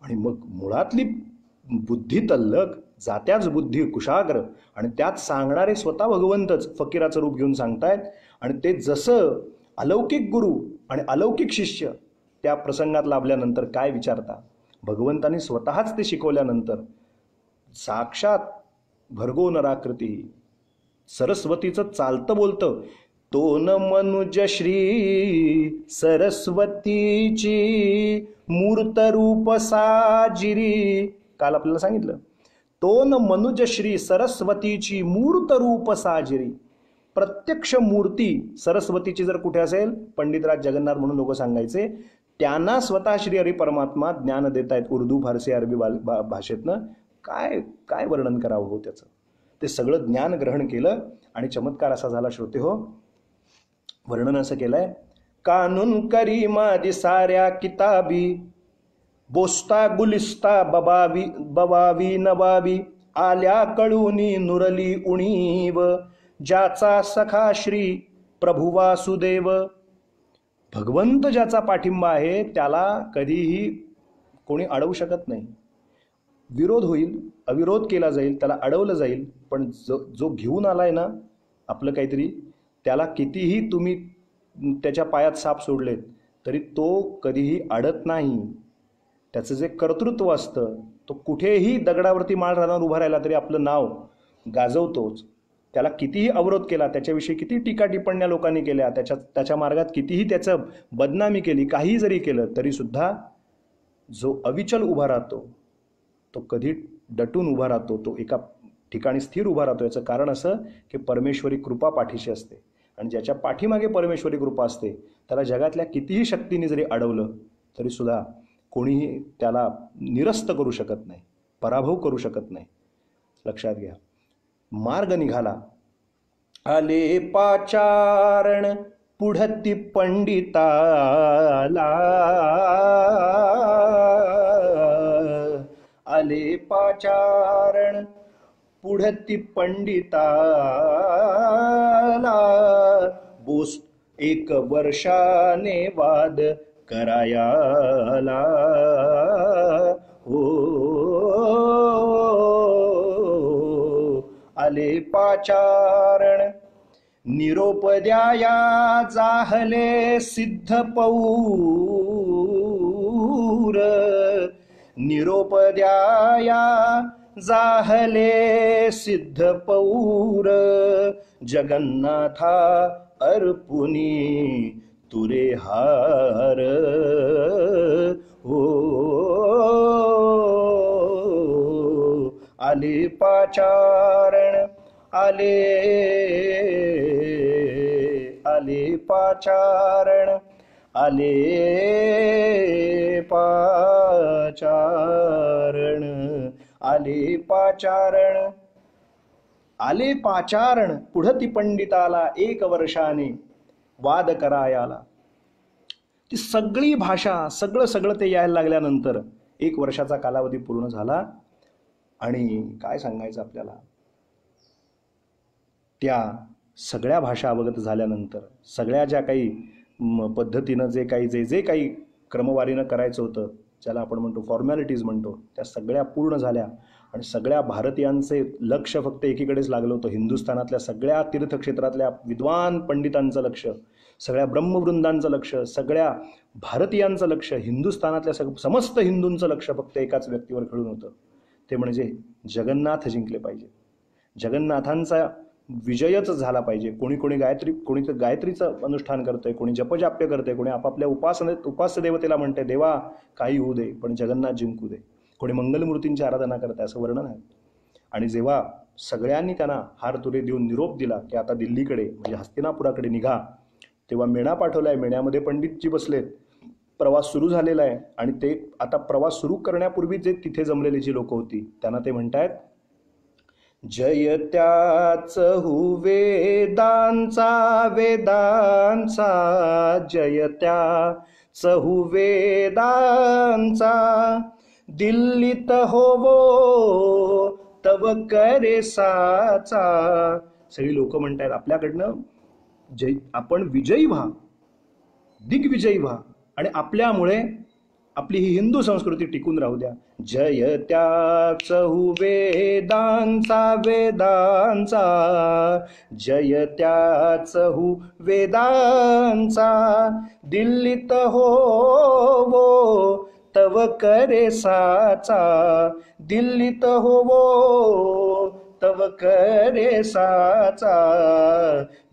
आणि मग मुळातली बुद्धी तल्लक, जात्याच बुद्धी कुशाग्र, आणि त्यात सांगणारे स्वतः भगवंतच फकीराचं रूप घेऊन सांगतायत. आणि ते जसं अलौकिक गुरु आणि अलौकिक शिष्य त्या प्रसंगात लाभल्यानंतर काय विचारता, भगवंतांनी स्वतःच ते शिकवल्यानंतर साक्षात भर्गो नराकृती सरस्वतीचं चालतं बोलतं. तो न मनुज श्री सरस्वतीची मूर्त रूप साजिरी. काल आपल्याला सांगितलं, तो न मनुज श्री सरस्वतीची मूर्त रूप साजिरी. प्रत्यक्ष मूर्ती सरस्वतीची जर कुठे असेल, पंडितराज जगन्नाथ म्हणून लोक सांगायचे, त्यांना स्वतः श्री हरी परमात्मा ज्ञान देत आहेत उर्दू, फारसी, अरबी भाषेतनं. काय काय वर्णन करावं हो त्याचं. ते सगळं ज्ञान ग्रहण केलं आणि चमत्कार असा झाला श्रोते हो. वर्णन असं केलंय, कानून करी मादी साऱ्या किताबी, बोस्ता गुलिस्ता बबावी बबावी नबावी, आल्या कळूनी नुरली उणीव, ज्याचा सखा श्री प्रभु वासुदेव. भगवंत ज्याचा पाठिंबा आहे त्याला कधीही कोणी अडवू शकत नाही. विरोध होईल, अविरोध केला जाईल, त्याला अडवलं जाईल, पण जो घेऊन आलाय ना आपलं काहीतरी, त्याला कितीही तुम्ही त्याच्या पायात साप सोडलेत तरी तो कधीही अडत नाही. त्याचं जे कर्तृत्व असतं, तो कुठेही दगडावरती माळ रानावर उभा राहिला तरी आपलं नाव गाजवतोच. त्याला कितीही अवरोध केला, त्याच्याविषयी किती टीका टिप्पण्या लोकांनी केल्या, त्याच्या मार्गात कितीही त्याचं बदनामी केली, काही जरी केलं तरी सुद्धा जो अविचल उभा राहतो, तो कधी डटून उभा राहतो, तो एका ठिकाणी स्थिर उभा राहतो. याचं कारण असं की परमेश्वरी कृपा पाठीशी असते, आणि ज्याच्या पाठीमागे परमेश्वरी कृपा असते त्याला जगातल्या कितीही शक्तींनी जरी अडवलं तरी सुद्धा कोणीही त्याला निरस्त करू शकत नाही, पराभव करू शकत नाही. लक्षात घ्या. मार्ग निघाला. आले पाचारण पुढती पंडिताला, आले पाचारण पुढती पंडिताला, बोस 1 वर्षाने वाद करायाला. हो आले पाचारण निरोप द्याया, जाहले सिद्ध पौर, निरोप द्याया जाहले सिद्ध पौर, जगन्नाथा अर्पुनी तुरे हार. हो आले पाचारण, आले पाचारण, आले पाचारण, आले पाचारण, आले पाचारण पुढती पंडिताला, 1 वर्षाने वाद करायाला. ती सगळी भाषा, सगळं ते यायला लागल्यानंतर 1 वर्षाचा कालावधी पूर्ण झाला. आणि काय सांगायचं आपल्याला, त्या सगळ्या भाषा अवगत झाल्यानंतर, सगळ्या ज्या काही पद्धतीनं जे काही क्रमवारीनं करायचं होतं, ज्याला आपण म्हणतो फॉर्मॅलिटीज म्हणतो, त्या सगळ्या पूर्ण झाल्या. आणि सगळ्या भारतीयांचे लक्ष फक्त एकीकडेच लागलं होतं. हिंदुस्थानातल्या सगळ्या तीर्थक्षेत्रातल्या विद्वान पंडितांचं लक्ष, सगळ्या ब्रह्मवृंदांचं लक्ष, सगळ्या भारतीयांचं लक्ष, हिंदुस्थानातल्या समस्त हिंदूंचं लक्ष फक्त एकाच व्यक्तीवर खिळून होतं. ते म्हणजे जगन्नाथ जिंकले पाहिजे, जगन्नाथांचा विजयच झाला पाहिजे. कोणी गायत्रीचं अनुष्ठान करतंय, कोणी जपजाप्य करतंय, कोणी आपापल्या उपास्य देवतेला म्हणते देवा काही होऊ दे पण जगन्नाथ जिंकू दे, कोणी मंगलमूर्तींची आराधना करताय, असं वर्णन आहे. आणि जेव्हा सगळ्यांनी त्यांना हार तुरे देऊन निरोप दिला की आता दिल्लीकडे म्हणजे हस्तिनापुराकडे निघा, तेव्हा मेणा पाठवलाय. मेण्यामध्ये पंडितजी बसलेत, प्रवास सुरू झालेला आहे. आणि ते आता प्रवास सुरू करण्यापूर्वी जे तिथे जमलेली जी लोक होती त्यांना ते म्हणतायत, जय त्याच हु वेदांचा वेदांचा, जय त्याच हु वेदांचा, दिल्लीत होवो तव करे साचा. सगळी लोक म्हणतायत आपल्याकडनं आपण विजयी व्हा, दिग्विजयी व्हा, आणि आपल्यामुळे आपली ही हिंदू संस्कृती टिकून राहू द्या. जय त्याच हु वेदांचा वेदांचा, जय त्याच हु वेदांचा, दिल्लीत होवो तव करे साचा, दिल्लीत होवो तव करे साचा,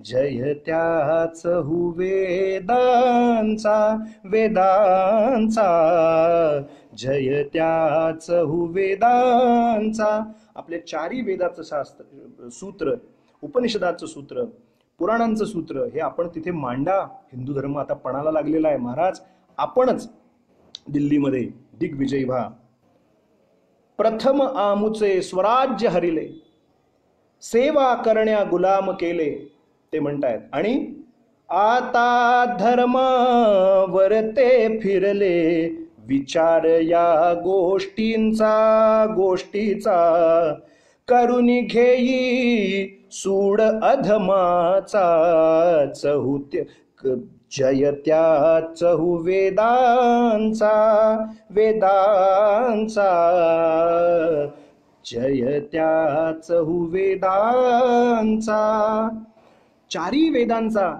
जय त्याच हु वेदांचा वेदांचा, जय त्याच हु वेदांचा. आपले 4ही वेदाचं शास्त्र सूत्र, उपनिषदाचं सूत्र, पुराणांचं सूत्र हे आपण तिथे मांडा. हिंदू धर्म आता पणाला लागलेला आहे. महाराज आपणच दिल्लीमध्ये दिग्विजयी व्हा. प्रथम आमुचे स्वराज्य हरिले, सेवा करण्या गुलाम केले, ते म्हणतायत. आणि आता धर्मावर ते फिरले, विचार या गोष्टींचा करुणी घेई सूड अधमाचा. चहुत्य जय त्याच हु वेदांचा वेदांचा, जय त्याच हु वेदांचा. 4ही वेदांचा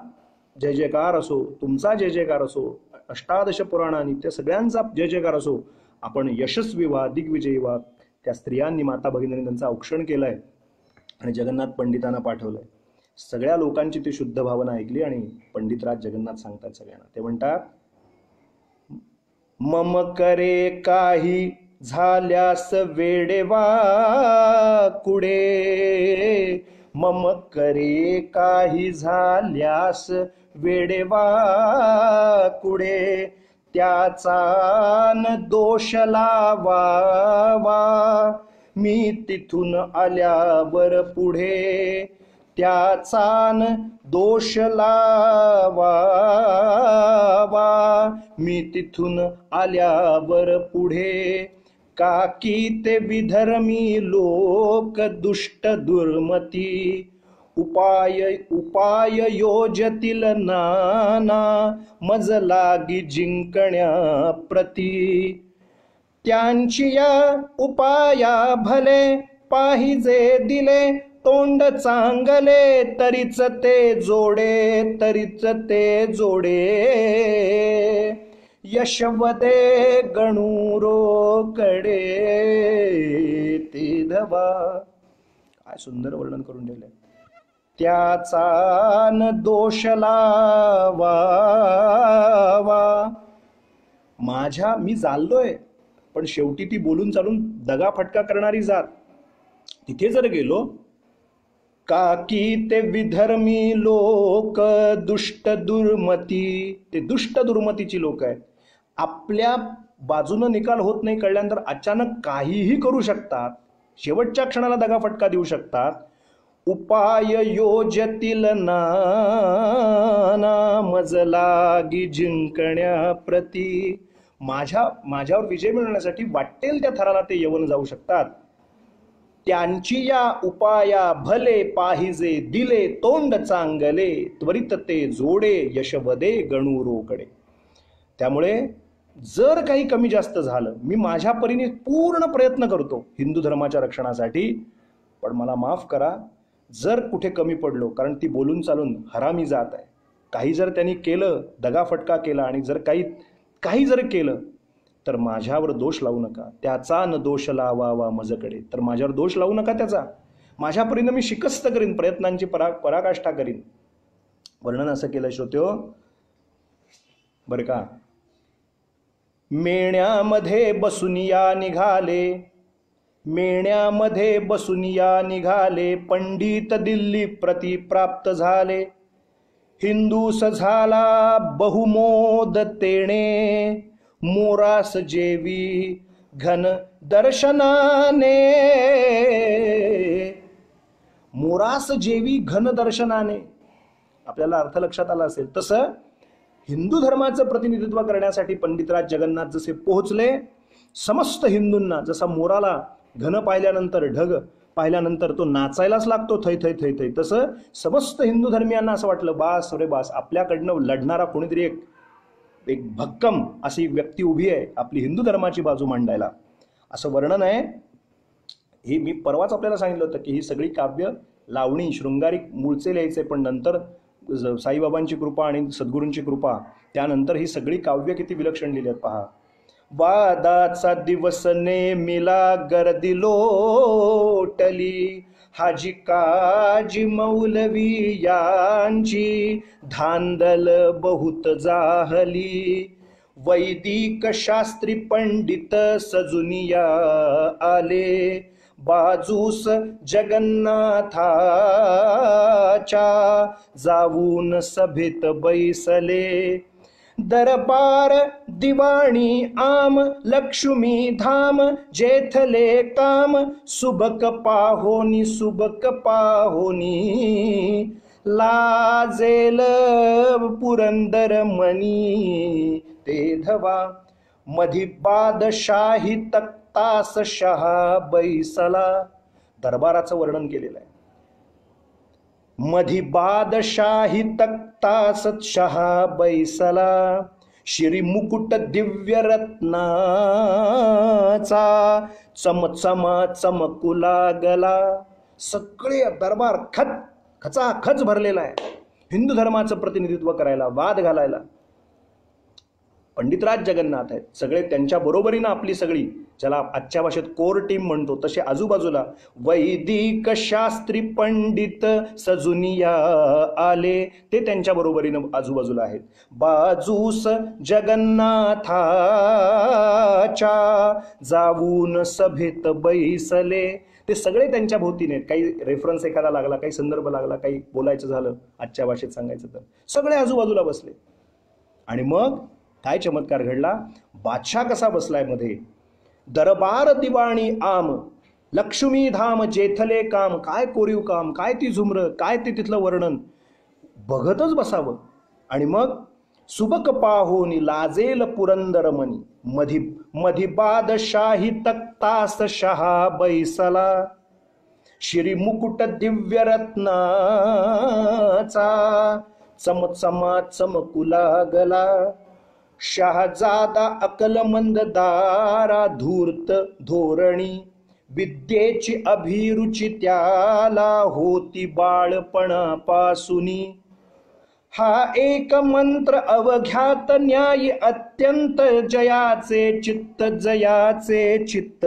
जय जयकार असो, तुमचा जय जयकार असो, अष्टादश पुराणांनी त्या सगळ्यांचा जय जयकार असो. आपण यशस्वी व्हा, दिग्विजयी व्हा. त्या स्त्रियांनी, माता भगिनींनी त्यांचं औक्षण केलंय. आणि जगन्नाथ पंडितांना पाठवलंय. सगळ्या लोकांची ती शुद्ध भावना ऐकली आणि पंडितराज जगन्नाथ सांगतात सगळ्यांना. ते म्हणतात, मम करे काही झाल्यास वेडेवा कुडे, मम करे काही झाल्यास वेडेवा कुडे, त्याचा न दोष लावावा मी तिथून आल्यावर पुढे, त्याचा न दोष लावावा मी तिथून आल्यावर पुढे, काकी ते विधर्मी लोक दुष्ट दुर्मती, उपाय योजतील नाना मज लागी जिंकण्या प्रती, त्यांची या उपाया भले पाहिजे दिले तोंड चांगले, तरीच ते जोडे तरीच ते जोडे, यशवदे गणुरोकडे ते धवा. काय सुंदर वर्णन करून ठेवलंय. त्याचा न दोष लावावा. मी चाललोय पण शेवटी ती बोलून चालून दगा फटका करणारी जात. तिथे जर गेलो, काकी ते विधर्मी लोक दुष्ट दुर्मती, ते दुष्ट दुर्मतीची लोक आहेत. आपल्या बाजूनं निकाल होत नाही कळल्यानंतर अचानक काहीही करू शकतात, शेवटच्या क्षणाला दगाफटका देऊ शकतात. उपाय योजतील नाना मज लागी जिंकण्या प्रती, माझ्यावर विजय मिळवण्यासाठी वाटेल त्या थराला ते येऊन जाऊ शकतात. त्यांची या उपाया भले पाहिजे दिले तोंड चांगले, त्वरित ते जोडे यशवदे गणुरोकडे. त्यामुळे जर काही कमी जास्त झालं, मी माझ्या परीने पूर्ण प्रयत्न करतो हिंदू धर्माच्या रक्षणासाठी, पण मला माफ करा जर कुठे कमी पडलो, कारण ती बोलून चालून हरामी जात आहे. काही जर त्यांनी केलं, दगाफटका केला आणि जर काही जर केलं तर माझ्यावर दोष लावू नका. त्याचा न दोष लावावा मजकडे, तर माझ्यावर दोष लावू नका त्याचा. माझ्या परीनं मी शिकस्त करीन, प्रयत्नांची पराकाष्ठा करीन. वर्णन असं केलं श्रोत्यो बरं का. मेण्यामध्ये बसून या निघाले, मेण्यामध्ये बसून या निघाले, पंडित दिल्ली प्रति प्राप्त झाले. हिंदूस झाला बहुमोद तेणे, मोरास जेवी घन दर्शनाने, मोरास जेवी घन दर्शनाने. आपल्याला अर्थ लक्षात आला असेल तसं हिंदू धर्माचं प्रतिनिधित्व करण्यासाठी पंडितराज जगन्नाथ जसे पोहोचले, समस्त हिंदूंना जसा मोराला घन पाहिल्यानंतर ढग पाहिल्यानंतर तो नाचायलाच लागतो थै थै थै थै, तसं समस्त हिंदू धर्मियांना असं वाटलं बास रे बास, आपल्याकडनं लढणारा कोणीतरी एक भक्कम अशी व्यक्ती उभी आहे आपली हिंदू धर्माची बाजू मांडायला. असं वर्णन आहे. हे मी परवाच आपल्याला सांगितलं होतं की ही सगळी काव्य लावणी शृंगारिक मूळचे लिहायचे, पण नंतर साईबाबांची कृपा आणि सद्गुरूंची कृपा त्यानंतर ही सगळी काव्य किती विलक्षण लिहिली आहेत पहा. वादाचा दिवस नेमिला गर्दी लोटली, हाजी काजी मौलवी यांची धांदल बहुत जाहली. वैदिक शास्त्री पंडित सजुनिया आले, बाजूस जगन्नाथाच्या जाऊन सभेत बैसले. दरबार दिवाणी आम लक्ष्मी धाम, जेथले काम सुबक पाहोनी सुबक पाहोनी. लाजेल पुरंदर मनी ते धवा, मधी बादशाही तक्तास शहा बैसला. दरबाराचं वर्णन केलेलं आहे. मधी बादशाही तक्तास शहा बैसला, श्री मुकुट दिव्य रत्नाचा चमचमा चमकू लागला. सगळे दरबार खचाखच भरलेला आहे हिंदू धर्माचं प्रतिनिधित्व करायला, वाद घालायला. पंडितराज जगन्नाथ आहेत, सगळे त्यांच्या बरोबरीनं आपली सगळी, ज्याला आजच्या भाषेत कोर टीम म्हणतो, तसे आजूबाजूला वैदिक शास्त्री पंडित सजुनिया आले, ते त्यांच्या बरोबरीनं आजूबाजूला आहेत. बाजूस जगन्नाथाच्या जाऊन सभेत बैसले, ते सगळे त्यांच्या भोवतीने आहेत. काही रेफरन्स एखादा लागला, काही संदर्भ लागला, काही बोलायचं झालं आजच्या भाषेत सांगायचं तर सगळे आजूबाजूला बसले. आणि मग काय चमत्कार घडला. बादशाह कसा बसलाय मध्ये, दरबार दिवाणी आम लक्ष्मी धाम जेथले काम, काय कोरीव काम, काय ती झुमर, काय ते तिथलं वर्णन बघतच बसावं. आणि मग सुबक पाहोनी लाजेल पुरंदर मनी, मधी मधी बादशाही तक्तास शहा बैसला, श्री मुकुट दिव्य रत्नाचा चमचमा चमकू लागला, शहाजादा अकलमंद दारा धूर्त धोरणी, विद्येची अभिरुची त्याला होती बाळपणापासूनी, हा एक मंत्र अवघ्यात न्याय अत्यंत जयाचे चित्त, जयाचे चित्त,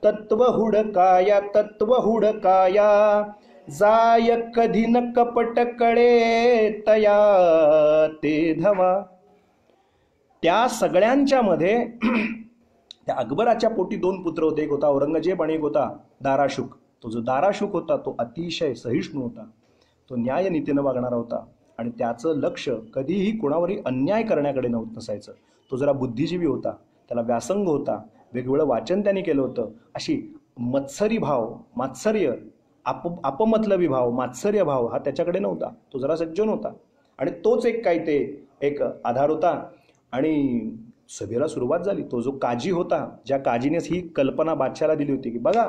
तत्व हुडकाया तत्व हुडकाया, जाय कधी न कपट कळे तया ते धवा. त्या सगळ्यांच्या मध्ये त्या अकबराच्या पोटी 2 पुत्र होते, एक होता औरंगजेब आणि एक होता दाराशुक. तो जो दाराशुक होता तो अतिशय सहिष्णू होता, तो न्यायनीतीनं वागणारा होता आणि त्याचं लक्ष कधीही कोणावरही अन्याय करण्याकडे नसायचं. तो जरा बुद्धिजीवी होता, त्याला व्यासंग होता, वेगवेगळं वाचन त्यांनी केलं होतं. अशी मत्सरी भाव, मात्सर्य, अपमतलबी भाव, मात्सर्य भाव हा त्याच्याकडे नव्हता. तो जरा सज्जन होता आणि तोच एक काही ते एक आधार होता. आणि सभेला सुरुवात झाली. तो जो काजी होता, ज्या काजीनेच ही कल्पना बादशाला दिली होती की बघा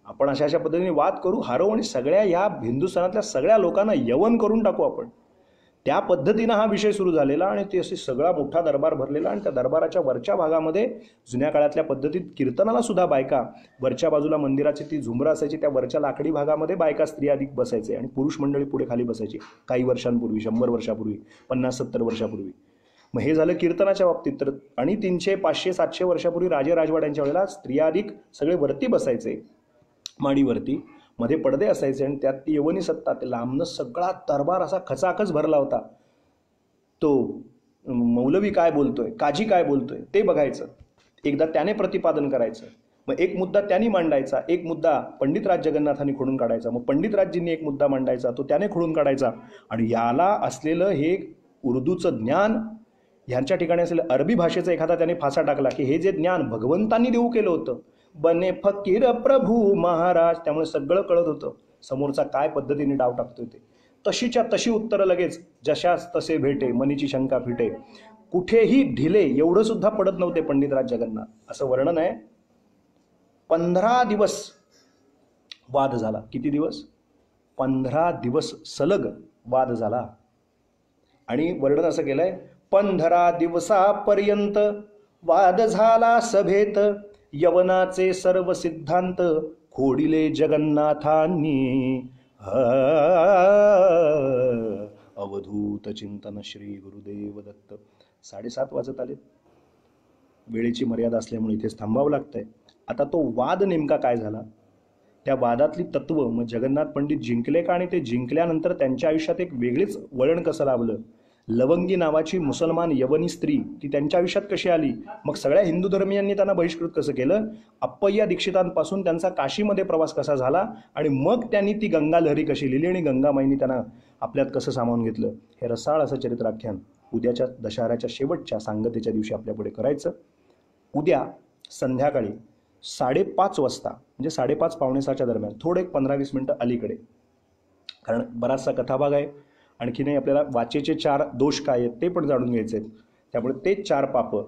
आपण अशा अशा पद्धतीने वाद करू, हारवू आणि सगळ्या या हिंदुस्थानातल्या सगळ्या लोकांना यवन करून टाकू आपण, त्या पद्धतीनं हा विषय सुरू झालेला. आणि ते असे सगळा मोठा दरबार भरलेला आणि त्या दरबाराच्या वरच्या भागामध्ये जुन्या काळातल्या पद्धतीत कीर्तनाला सुद्धा बायका, वरच्या बाजूला मंदिराची ती झुमरं असायची, त्या वरच्या लाकडी भागामध्ये बायका स्त्रिया अधिक बसायचे आणि पुरुष मंडळी पुढे खाली बसायची. काही वर्षांपूर्वी, 100 वर्षापूर्वी, 50-70 वर्षापूर्वी. मग हे झालं कीर्तनाच्या बाबतीत. तर आणि 300, 500, 700 वर्षापूर्वी राजे राजवाड्यांच्या वेळेला स्त्रिया अधिक सगळे वरती बसायचे, माडीवरती, मध्ये पडदे असायचे आणि त्यात ती यवनी सत्ता, ते लांबनं सगळा दरबार असा खचाखच भरला होता. तो मौलवी काय बोलतोय, काजी काय बोलतोय ते बघायचं, एकदा त्याने प्रतिपादन करायचं. मग एक मुद्दा त्यांनी मांडायचा, एक मुद्दा पंडितराज जगन्नाथांनी खोडून काढायचा, मग पंडितराजजींनी एक मुद्दा मांडायचा, तो त्याने खोडून काढायचा. आणि याला असलेलं हे उर्दूचं ज्ञान, ह्यांच्या ठिकाणी असलेलं अरबी भाषेचा एखादा त्याने फासा टाकला की हे जे ज्ञान भगवंतांनी देऊ केलं होतं, बने फकीर प्रभू महाराज, त्यामुळे सगळं कळत होतं समोरचा काय पद्धतीने डाव टाकतोय ते. तशीच्या तशी उत्तरं लगेच, जशास तसे भेटे मनीची शंका फिटे, कुठेही ढिले एवढं सुद्धा पडत नव्हते पंडितराज जगन्नाथ. असं वर्णन आहे. 15 दिवस वाद झाला. किती दिवस? 15 दिवस सलग वाद झाला. आणि वर्णन असं केलंय, 15 दिवसापर्यंत वाद झाला सभेत, यवनाचे सर्व सिद्धांत खोडिले जगन्नाथांनी, अवधूत चिंतन श्री गुरुदेव दत्त. 7:30 वाजत आले. वेळेची मर्यादा असल्यामुळे इथेच थांबावं लागतंय. आता तो वाद नेमका काय झाला, त्या वादातली तत्व, मग जगन्नाथ पंडित जिंकले का, आणि ते जिंकल्यानंतर त्यांच्या आयुष्यात एक वेगळीच वळण कसं लाभलं, लवंगी नावाची मुसलमान यवनी स्त्री ती त्यांच्या आयुष्यात कशी आली, मग सगळ्या हिंदू धर्मीयांनी त्यांना बहिष्कृत कसं केलं, अप्पय्या दीक्षितांपासून त्यांचा काशीमध्ये प्रवास कसा झाला, आणि मग त्यांनी ती गंगा लहरी कशी लिहिली आणि गंगामाईंनी त्यांना आपल्यात कसं सामावून घेतलं, हे रसाळ असं चरित्राख्यान उद्याच्या दशहऱ्याच्या शेवटच्या सांगतेच्या दिवशी आपल्यापुढे करायचं. उद्या संध्याकाळी 5:30 वाजता, म्हणजे 5:30 पावणे 6च्या दरम्यान, थोडे 15-20 मिनटं अलीकडे, कारण बराचसा कथाभाग आहे. आणखीनही आपल्याला वाचेचे 4 दोष काय आहेत ते पण जाणून घ्यायचे आहेत. त्यामुळे ते 4 पापं,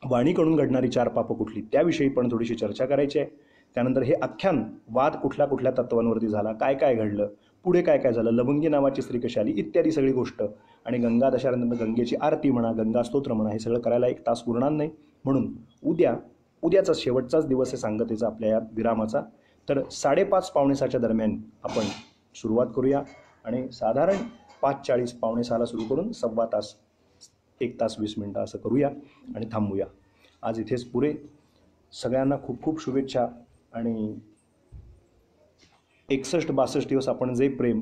वाणीकडून घडणारी 4 पापं कुठली, त्याविषयी पण थोडीशी चर्चा करायची आहे. त्यानंतर हे आख्यान वाद कुठल्या कुठल्या तत्वांवरती झाला, काय काय घडलं, पुढे काय काय झालं, लवंगी नावाची स्त्री कशी आली, इत्यादी सगळी गोष्ट. आणि गंगा दशहऱ्यानंतर गंगेची आरती म्हणा, गंगा स्तोत्र म्हणा, हे सगळं करायला 1 तास पुरणार नाही. म्हणून उद्याचा शेवटचाच दिवस आहे सांगतेचा आपल्या या विरामाचा. तर 5:30 पावणे 6च्या दरम्यान आपण सुरुवात करूया आणि साधारण 5:40 पावणे 6ला सुरू करून 1.25 तास 1 तास 20 मिनटं असं करूया आणि थांबूया. आज इथेच पुरे. सगळ्यांना खूप खूप शुभेच्छा. आणि 61-62 दिवस आपण जे प्रेम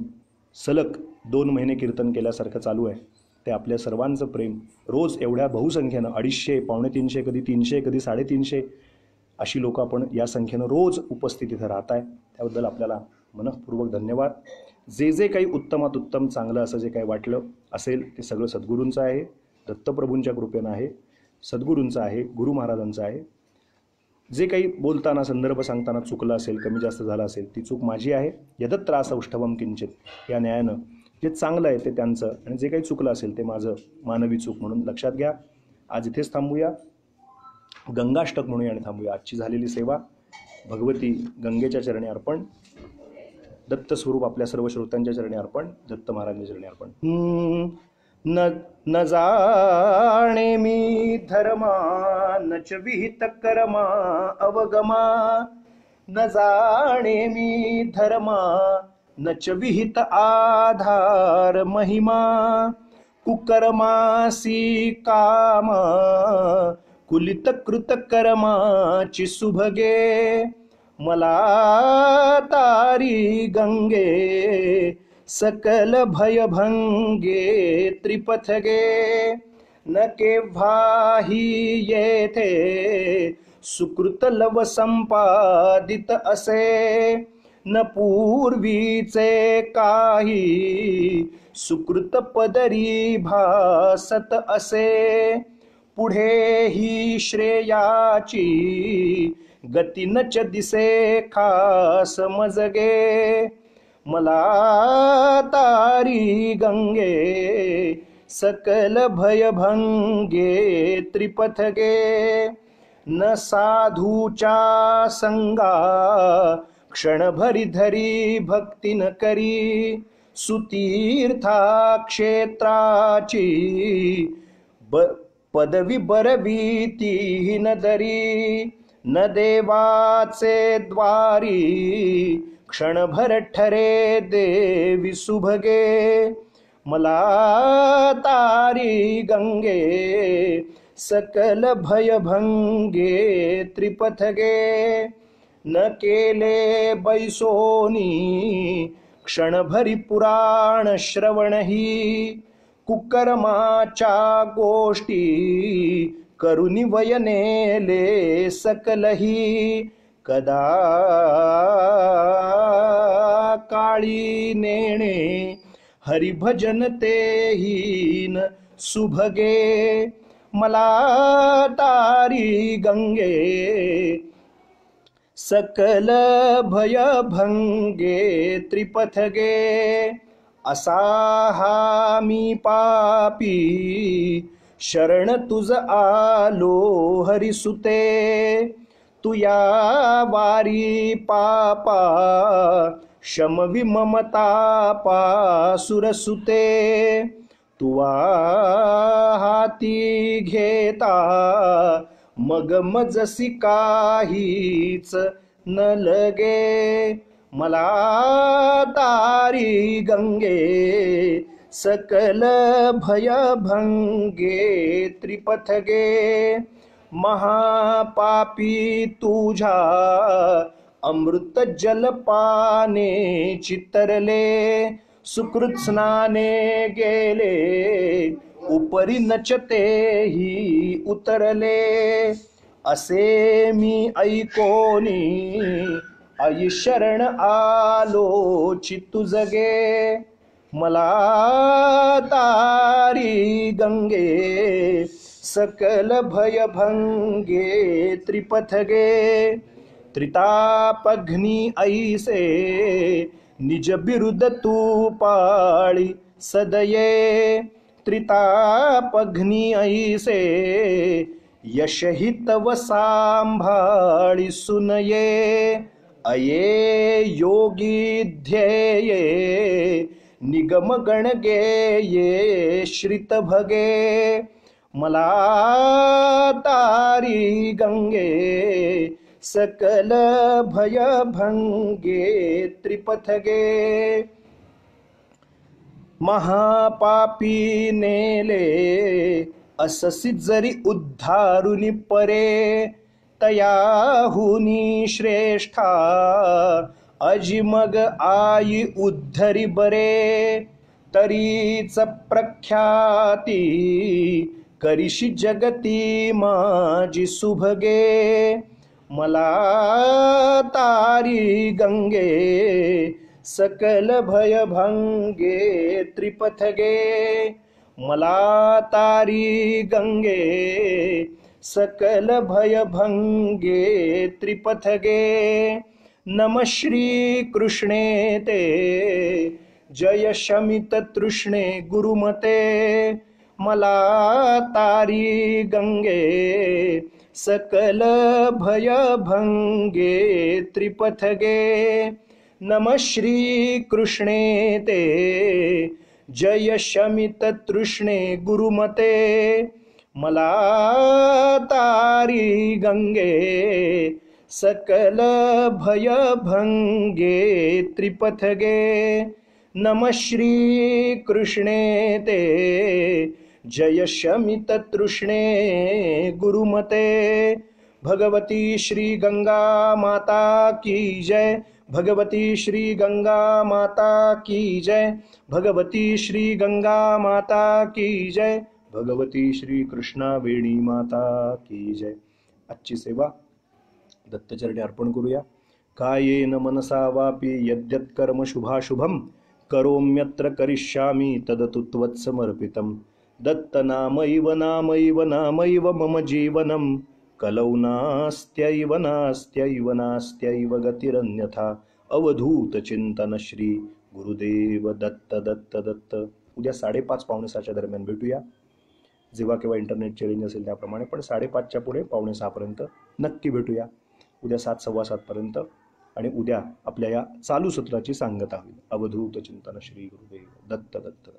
सलग 2 महिने कीर्तन केल्यासारखं चालू आहे, ते आपल्या सर्वांचं प्रेम रोज एवढ्या बहुसंख्येनं 250, 250, कधी 300, कधी 350 अशी लोक आपण या संख्येनं रोज उपस्थित इथं राहत आहे. त्याबद्दल आपल्याला मनःपूर्वक धन्यवाद. जे जे काही उत्तमात उत्तम चांगलं असं जे काही वाटलं असेल ते सगळं सद्गुरूंचं आहे, दत्तप्रभूंच्या कृपेनं आहे, सद्गुरूंचं आहे, गुरु महाराजांचं आहे. जे काही बोलताना संदर्भ सांगताना चुकलं असेल, कमी जास्त झालं असेल, ती चूक माझी आहे. यदत्रास औष्ठवम किंचित, या न्यायानं जे चांगलं आहे ते त्यांचं, आणि जे काही चुकलं असेल ते माझं मानवी चूक म्हणून लक्षात घ्या. आज इथेच थांबूया. गंगाष्टक म्हणूया आणि थांबूया. आजची झालेली सेवा भगवती गंगेच्या चरणी अर्पण, दत्त स्वरूप आपल्या सर्व श्रोत्यांच्या चरणी अर्पण, दत्त महाराजांच्या चरणी अर्पण. न जाणे मी धर्मा नच विहित कर्मा अवगमा, न जाणे मी धर्मा नच विहित आधार महिमा, कुकर्मासी काम कुलित कृत कर्माची सुभगे, मला तारी गंगे सकल भयभंगे त्रिपथगे, न केव्हाही येथे सुकृत लव संपादित असे, न पूर्वीचे काही सुकृत पदरी भासत असे, पुढे ही श्रेयाची गती नच दिसे खास मजगे, मला तारी गंगे सकल भयभंगे त्रिपथगे, न साधूच्या संगा क्षणभरी धरी भक्ती न करी, सुतीर्था क्षेत्राची पदवी बरवी ती न दरी, न देवाचे द्वारी क्षणभर ठरे देवी सुभगे, मला तारी गंगे सकल भयभंगे त्रिपथगे, न केले बैसोनी क्षणभरी पुराण श्रवणही, कुकर्माच्या गोष्टी करुणी वयनेले सकलही, कदा काळी नेणे हरिभजन तेहीन सुभगे, मला तारी गंगे सकल भयभंगे त्रिपथगे, असा हा मी पापी शरण तुझ आलो हरिसुते, तू या वारी पापा शमवी ममतापा सुरसुते, तुवा हाती घेता मग मजसी काहीच न लगे, मला तारी गंगे सकल भयभंगे त्रिपथगे, महापापी तुझा अमृत जलपाने चितरले, सुकृत स्नाने गेले उपरी नचतेही उतरले, असे मी ऐकोनी आई शरण आलो चित्तुजगे, मला तारी गंगे सकल भयभंगे त्रिपथगे, त्रितापघ्नी ऐसे निज बिरुद तू पाळी सदये, त्रितापघ्नी ऐसे यशहि तव सांभाळी सुनये, अये योगी ध्येये निगम गण गेये श्रित भगे, मला तारी गंगे सकल भयभंगे त्रिपथगे, महापापी नेले अससी जरी उद्धारुनी परे तयाहुनी श्रेष्ठा अजी मग आई उद्धरी बरे तरीच प्रख्याती करीशी जगती माझी सुभगे मला तारी गंगे सकल भयभंगे त्रिपथगे मला तारी गंगे सकल भयभंगे त्रिपथगे नम श्री कृष्णे ते जय शमित तृष्णे गुरुमते मला तारी गंगे सकल भयभंगे त्रिपथगे नम श्री कृष्णे ते जय शमित तृष्णे गुरुमते मला तारी गंगे सकल भयभंगे त्रिपथगे नम श्री कृष्णे ते जय शमित तृष्णे गुरुमते भगवती श्री गंगा माता की जय भगवती श्री गंगा माता की जय भगवती श्री गंगा माता की जय भगवती श्री कृष्णा वेणी माता की जय। आजची सेवा दत्तचरणी अर्पण करूया। कायेन मनसा वापी यद्यत् कर्म शुभाशुभम करोम्यत्र करिष्यामि तदतु त्वत्समर्पितम् दत्तनामैव नामैव नामैव मम जीवनं कलौ नास्त्यैव नास्त्यैव नास्त्यैव गतिरन्यथा अवधूत चिंतन श्री गुरुदेव दत्त दत्त दत्त। उद्या 5:30 पावणे 6च्या दरम्यान भेटूया, जेव्हा केव्हा इंटरनेटची रेंज असेल त्याप्रमाणे, पण 5:30च्या पुढे पावणे 6 पर्यंत नक्की भेटूया। उद्या 7 सव्वा 7 पर्यंत। आणि उद्या आपल्या या चालू सत्राची सांगता होईल। अवधूत चिंतन श्री गुरुदेव दत्त दत्त।